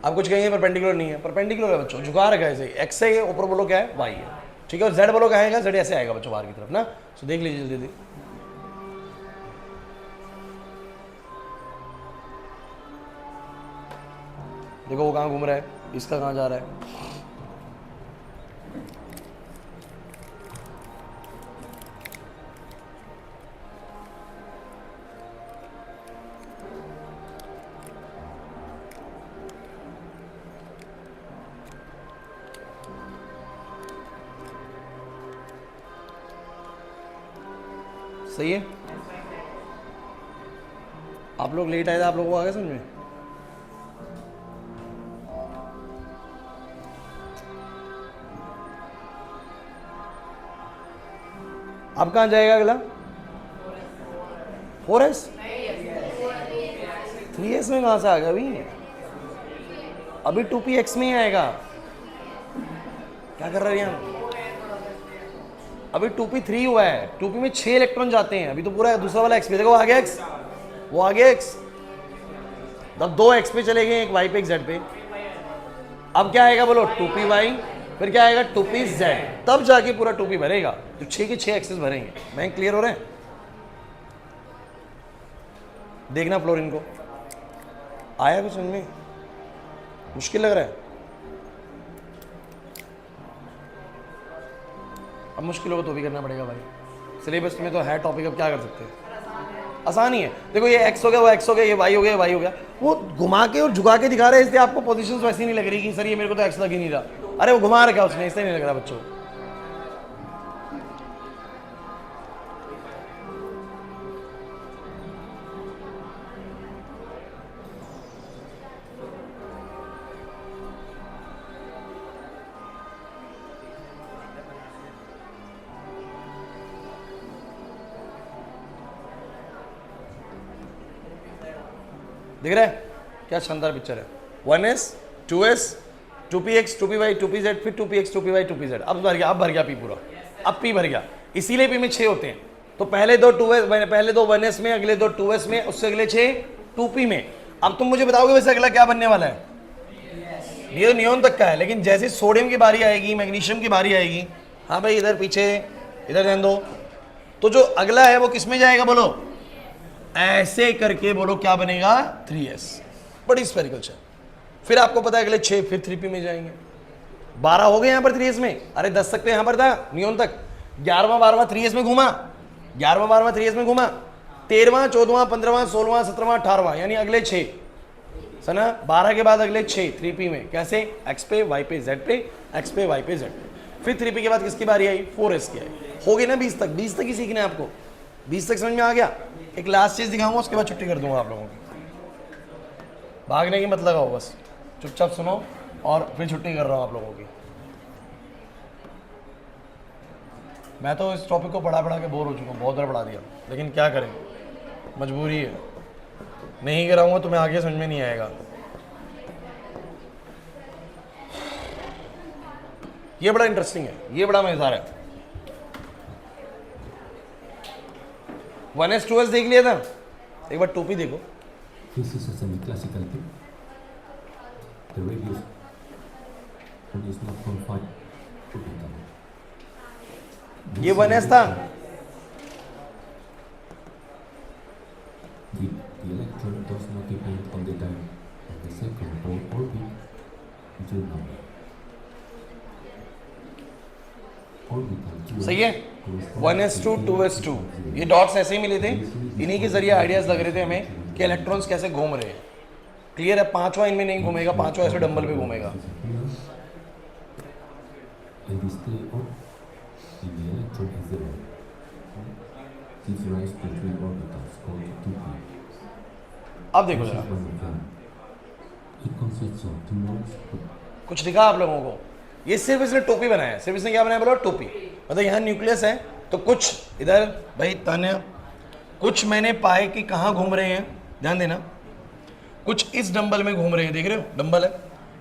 आप कुछ कहेंगे परपेंडिकुलर नहीं है, परपेंडिकुलर है बच्चों, झुका रखा है ऐसे, एक्स है, ऊपर बोलो क्या है, वाई है, ठीक है। और जेड बोलो क्या आएगा, जेड ऐसे आएगा बच्चों बाहर की तरफ ना। तो देख लीजिए जल्दी। देखो वो कहाँ घूम रहा है, इसका कहाँ जा रहा है। सही है। आप लोग लेट आए थे, आप लोगों को आ गया समझ में? अब कहाँ जाएगा अगला? 4s 3s में कहाँ से आ गया अभी 2px में ही आएगा। क्या कर रहे हैं हम? अभी 2p3 हुआ है, 2p में 6 इलेक्ट्रॉन जाते हैं, अभी तो पूरा दूसरा वाला x पे देखो आ गया x, वो आ गया x। तब 2 x पे चले गए, एक y पे एक z पे। अब क्या आएगा बोलो, 2py, फिर क्या आएगा 2pz, तब जाके पूरा 2p भरेगा, तो 6 के 6 एक्सेस भरेंगे। मैं क्लियर हो रहे हैं? देखना फ्लोरीन को आया कुछ समझ में? मुश्किल लग रहा है? अब मुश्किल होगा तो भी करना पड़ेगा भाई, सिलेबस में तो है टॉपिक, अब क्या कर सकते हैं। आसान ही है। देखो ये x हो गया, वो x हो गया, ये y हो गया, y हो गया। वो घुमा के और झुका के दिखा रहे हैं, इसलिए आपको पोजीशंस वैसी नहीं लग रही कि सर ये मेरे को तो x लग ही नहीं रहा। अरे वो घुमा रखा उसने, इसलिए नहीं लग रहा बच्चों। दिख रहा है क्या शानदार पिक्चर है। 1s 2s 2px 2py 2pz, फिर 2px 2py 2pz। अब भर गया, अब भर गया p पूरा, अब p भर गया। इसीलिए p में 6 होते हैं। तो पहले दो 2s, पहले दो 1s में, अगले दो 2s में, उससे अगले 6 2p में। अब तुम मुझे बताओगे वैसे अगला क्या बनने वाला है? ये नियोन तक का है, लेकिन जैसे सोडियम की बारी आएगी, मैग्नीशियम की बारी आएगी, हाँ भाई इधर पीछे, इधर ध्यान दो, तो जो अगला है वो किस में जाएगा बोलो? ऐसे करके बोलो क्या बनेगा? 3s, बड़ी स्फेरिकल शेप। फिर आपको पता है अगले 6 फिर 3p में जाएंगे। 12 हो गए यहाँ पर 3s में। अरे 10 तक तो यहाँ पर था नियोन तक, 11वां 12वां 3s में घूमा, 11वां 12वां 3s में घूमा, 13वां 14वां 15वां 16वां 17वां 18वां, यानी अगले 6 सना 12 के बाद अगले 6 3p में। कैसे? x पे, y पे, z पे, x पे, y पे, z पे। फिर 3p के बाद किसकी बारी आई? 4s की आई। हो गई ना 20 तक? 20 तक ही सीखना है आपको, 20 तक समझ में आ गया? एक लास्ट चीज दिखाऊंगा, उसके बाद छुट्टी कर दूंगा आप लोगों की। भागने की मत लगाओ, बस चुपचाप सुनो और फिर छुट्टी कर रहा हूँ आप लोगों की। मैं तो इस टॉपिक को पढ़ा के बोर हो चुका हूँ, बहुत बार पढ़ा दिया, लेकिन क्या करें, मजबूरी है। नहीं कराऊंगा तो मैं आगे समझ में नहीं आएगा। ये बड़ा इंटरेस्टिंग है, ये बड़ा मजेदार है। 1s 2s देख लिया था, एक बार 2p देखो। This is a semi-classical thing. The radius is not confined orbital. ये 1s था. The electron does not depend on the diameter of the second orbit journal. Orbital सही है. 1s2 2s2 ये डॉट्स ऐसे ही मिले थे. इन्हीं के जरिए आइडियाज लग रहे थे हमें कि इलेक्ट्रॉन्स कैसे घूम रहे हैं. क्लियर है. पांचवा इनमें नहीं घूमेगा, पांचवा ऐसे डंबल पे घूमेगा. And the state of the electron is zero. Gives rise to three orbitals called 2p. अब देखो This जरा, is one of them. It consists of two nodes. कुछ दिखा आप लोगों को. ये सिर्फ इसने टोपी बनाया है. सिर्फ इसने क्या बनाया बोलो? टोपी. मतलब यहाँ न्यूक्लियस है तो कुछ इधर भाई तान्या, कुछ मैंने पाए कि कहाँ घूम रहे हैं. ध्यान देना. कुछ इस डंबल में घूम रहे हैं, देख रहे हो डंबल है,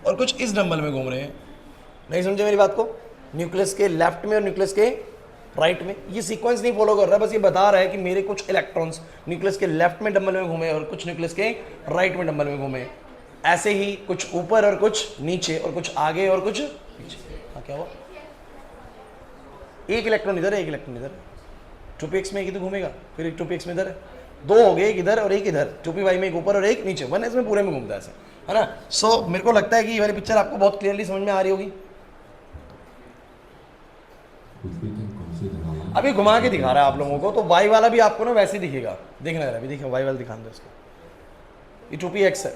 और कुछ इस डंबल में घूम रहे हैं. नहीं समझे मेरी बात को? न्यूक्लियस के लेफ्ट में और न्यूक्लियस के राइट में. ये सीक्वेंस नहीं फॉलो कर रहा, बस ये बता रहा है कि मेरे कुछ इलेक्ट्रॉन्स न्यूक्लियस के लेफ्ट में डंबल में घूमे और कुछ न्यूक्लियस के राइट में डंबल में घूमे. ऐसे ही कुछ ऊपर और कुछ नीचे और कुछ आगे और कुछ पीछे. हाँ क्या हुआ? एक इलेक्ट्रॉन इधर है, एक इलेक्ट्रॉन इधर है. 2px में एक ही तो घूमेगा, फिर एक 2px में इधर है. दो हो गए, एक इधर और एक इधर. 2py में एक ऊपर और एक नीचे. 1s में पूरे में घूमता है ऐसे, है ना. सो मेरे को लगता है कि ये वाली पिक्चर आपको बहुत क्लियरली समझ में आ रही होगी. Which we can consider now. अभी घुमा के दिखा रहा है आप लोगों को, तो y वाला भी आपको ना वैसे ही दिखेगा. देखना जरा, अभी देखिए y वाला दिखा दो इसको. ये 2px है.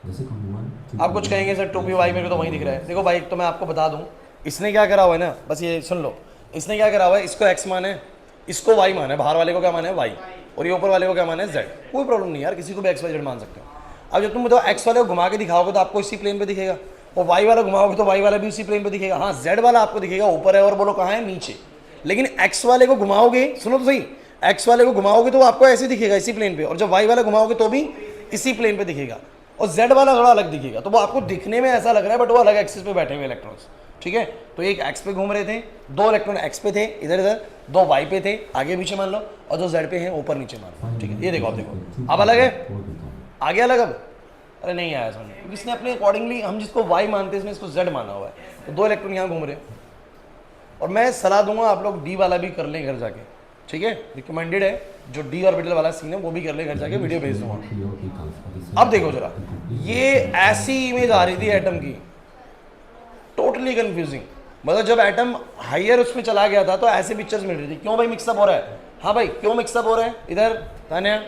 The second one. आप कुछ कहेंगे सर 2py मेरे को तो वहीं दिख रहा है. देखो भाई, तो मैं आपको बता दूं, इसने क्या करा हुआ है ना, बस ये सुन लो. इसने क्या करा हुआ है, इसको x माना है, इसको y माना है, बाहर वाले को क्या माना है y, और ये ऊपर वाले को क्या माना है z. कोई प्रॉब्लम नहीं यार, किसी को भी x y z मान सकते हो. अब जब तुम बताओ x वाले को घुमा के दिखाओगे तो आपको इसी प्लेन पे दिखेगा, और y वाला घुमाओगे तो y वाला भी उसी प्लेन पे दिखेगा. हाँ, z वाला आपको दिखेगा ऊपर है और बोलो कहाँ है, नीचे. लेकिन x वाले को घुमाओगे, सुनो तो सही, x वाले को घुमाओगे तो आपको ऐसे दिखेगा इसी प्लेन पे, और जब y वाला घुमाओगे तो भी इसी प्लेन पे दिखेगा, और z वाला थोड़ा अलग दिखेगा. तो वो आपको दिखने में ऐसा लग रहा है, बट वो अलग एक्सिस पे बैठे हुए इलेक्ट्रॉन्स. ठीक है. तो एक x पे घूम रहे थे, दो इलेक्ट्रॉन x पे थे इधर इधर, दो y पे थे आगे पीछे मान लो, और दो z पे हैं ऊपर नीचे मान लो. ठीक है. ये देखो, आप देखो अब अलग है, आगे अलग. अब अरे नहीं आया समझ, क्योंकि इसने अपने अकॉर्डिंगली, हम जिसको y मानते हैं इसने इसको z माना हुआ है. तो दो इलेक्ट्रॉन यहाँ घूम रहे हैं, और मैं सलाह दूंगा आप लोग d वाला भी कर लें घर जाके. ठीक है. रिकमेंडेड है, जो d ऑर्बिटल वाला सीन है वो भी कर ले घर जाके, वीडियो भेज दूंगा. अब देखो जरा, ये ऐसी इमेज आ रही थी एटम की, टोटली कंफ्यूजिंग. मतलब जब एटम हायर उसमें चला गया था तो ऐसे पिक्चर्स मिल रही थी. क्यों भाई मिक्सअप हो रहा है? हाँ भाई क्यों मिक्सअप हो रहा है? इधर तान्या,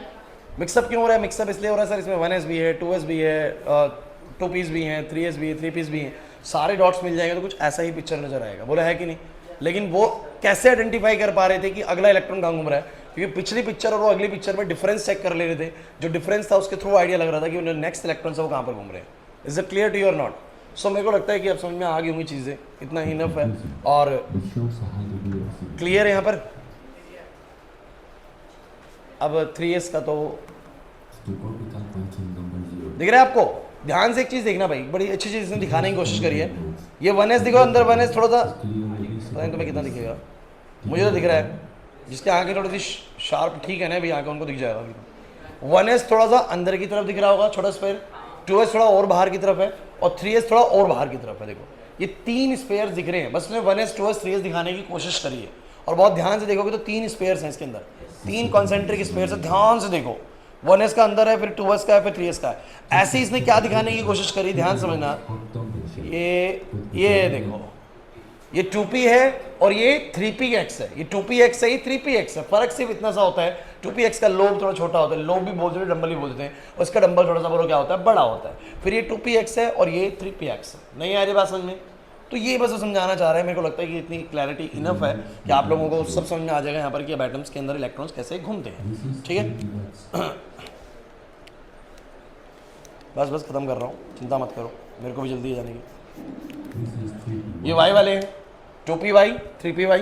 मिक्सअप क्यों हो रहा है? मिक्सअप इसलिए हो रहा है सर, इसमें 1s भी है, 2s भी है, 2p's भी हैं, 3s भी है, 3p's भी हैं, सारे डॉट्स मिल जाएंगे तो कुछ ऐसा ही पिक्चर नजर आएगा. बोला है कि नहीं? लेकिन वो कैसे आइडेंटिफाई कर पा रहे थे कि अगला इलेक्ट्रॉन कहाँ घूम रहा है? क्योंकि पिछली पिक्चर और वो अगली पिक्चर में डिफरेंस चेक कर ले रहे थे. जो डिफरेंस था उसके थ्रू आइडिया लग रहा था कि उन्हें नेक्स्ट इलेक्ट्रॉन से वो कहाँ पर घूम रहे हैं. Is it clear to you और नॉट? सो मेरे को लगता है कि अब समझ में आ गई होंगी चीज़ें, इतना इनफ है. और Which shows a high degree of clear है यहाँ पर. अब 3s का तो the orbital pointing number 0. दिख रहा है आपको? ध्यान से एक चीज़ देखना भाई, बड़ी अच्छी चीज़ इसने दिखाने की कोशिश करी है. ये 1s दिखो, अंदर 1s थोड़ा सा, पता नहीं तुम्हें कितना दिखेगा, मुझे तो दिख रहा है. जिसके आंखें थोड़ी सी शार्प ठीक है ना भी, आंखें उनको दिख जाएगा. 1s थोड़ा सा अंदर की तरफ दिख रहा होगा, छोटा स्पेयर. 2s थोड़ा और बाहर की तरफ है, और 3s थोड़ा और बाहर की तरफ है. देखो ये तीन स्पेयर दिख रहे हैं, बस उसने 1s 2s 3s दिखाने की कोशिश करी है. और बहुत ध्यान से देखोगे तो तीन स्पेयर्स हैं इसके अंदर, तीन कॉन्सेंट्रिक स्पेयर्स हैं. ध्यान से देखो, 1s का अंदर है, फिर 2s का है, फिर 3s का है. ऐसे ही इसने क्या दिखाने की कोशिश करी, ध्यान समझना. ये देखो, ये 2p है और ये 3px है. ये 2px है, ये 3px है. फर्क सिर्फ इतना सा होता है, 2px का लोब थोड़ा छोटा होता है, लोब भी बोलते हैं, डंबल भी बोलते हैं, और इसका डंबल थोड़ा सा बोलो क्या होता है, बड़ा होता है. फिर ये 2px है और ये 3px है. नहीं आ रही बात समझ में? तो ये बस समझाना चाह रहे हैं. मेरे को लगता है कि इतनी क्लैरिटी इनफ है कि आप लोगों को सब समझ में आ जाएगा यहाँ पर कि अब एटम्स के अंदर इलेक्ट्रॉन्स कैसे घूमते हैं. ठीक है. बस खत्म कर रहा हूँ, चिंता मत करो, मेरे को भी जल्दी है जाने की. ये y वाले हैं, 2py 3py.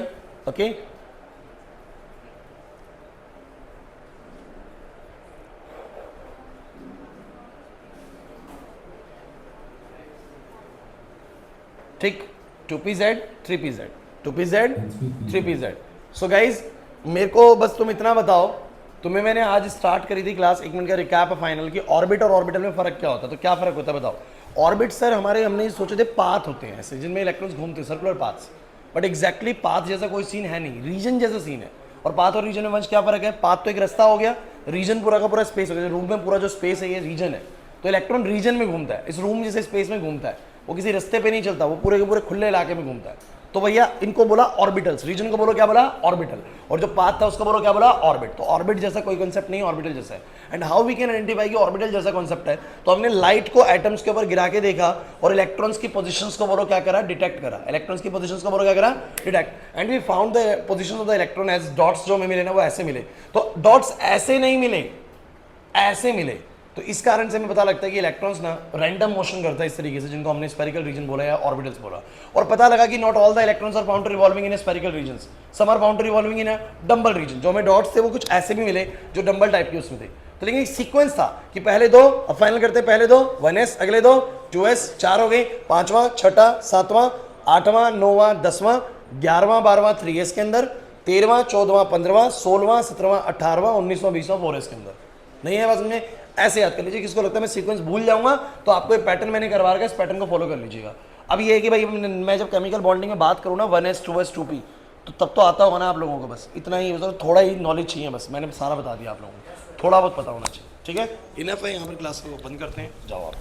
ओके. ठीक. 2pz 3pz, 2pz 3pz. So guys मेरे को बस तुम इतना बताओ तुम्हें मैंने आज स्टार्ट करी थी क्लास, 1 मिनट का रिकैप है फाइनल की, ऑर्बिट और ऑर्बिटल में फर्क क्या होता है। तो क्या फर्क होता है बताओ। ऑर्बिट सर हमारे, हमने सोचे थे पाथ होते हैं ऐसे जिनमें इलेक्ट्रॉन्स घूमते हैं, circular paths, but exactly path जैसा कोई सीन है नहीं, रीजन जैसा सीन है। और पाथ और रीजन में वंश क्या फर्क है, पाथ तो एक रास्ता हो गया, रीजन पूरा का पूरा स्पेस हो गया, रूम में पूरा जो स्पेस है ये रीजन है, तो इलेक्ट्रॉन रीजन में घूमता है, इस रूम जैसे स्पेस में घूमता है, वो किसी रास्ते पे नहीं चलता, वो पूरे के पूरे खुले इलाके में घूमता है। तो भैया इनको बोला ऑर्बिटल्स, रीजन को बोलो क्या बोला, ऑर्बिटल, और जो पाथ था उसको बोलो क्या बोला, ऑर्बिट। तो ऑर्बिट जैसा कोई कॉन्सेप्ट नहीं, ऑर्बिटल जैसा है। And how we can identify कि ऑर्बिटल जैसा कॉन्सेप्ट है, तो हमने लाइट को एटम्स के ऊपर गिरा के देखा और इलेक्ट्रॉन्स की पोजीशंस को बोलो क्या करा, डिटेक्ट करा, इलेक्ट्रॉन्स की पोजीशंस को बोलो क्या करा, detect. And we found the positions of the electron as dots, जो हमें मिले ना वो ऐसे मिले। तो डॉट्स ऐसे नहीं मिले, ऐसे मिले। तो इस कारण से हमें पता लगता है कि इलेक्ट्रॉन्स ना रैंडम मोशन करता है इस तरीके से, जिनको हमने स्फेरिकल रीजन बोला या ऑर्बिटल्स बोला। और पता लगा कि not all the electrons are found revolving in spherical regions, some are found revolving in a dumbbell region. जो हमें डॉट्स थे वो कुछ ऐसे भी मिले जो डंबल टाइप के उसमें थे। तो लेकिन एक सीक्वेंस था कि पहले दो, अब फाइनल करते हैं, पहले दो 1s, अगले दो 2s, 4 हो गए, 5वां 6वां 7वां 8वां 9वां 10वां 11वां 12वां 3s के अंदर, 13वां 14वां 15वां 16वां 17वां 18वां 19वां 20वां 4s के अंदर। नहीं है बस में ऐसे याद कर लीजिए। किसको लगता है मैं सीक्वेंस भूल जाऊंगा, तो आपको एक पैटर्न मैंने करवा रखा है, इस पैटर्न को फॉलो कर लीजिएगा। अब ये है कि भाई मैं जब केमिकल बॉन्डिंग में बात करूँ ना 1s 2s 2p, तो तब तो आता होगा ना आप लोगों को, बस इतना ही, मतलब थोड़ा ही नॉलेज चाहिए, बस मैंने सारा बता दिया आप लोगों को, थोड़ा बहुत पता होना चाहिए। ठीक है, इनफ है, यहाँ पर क्लास को बंद करते हैं, जाओ आप।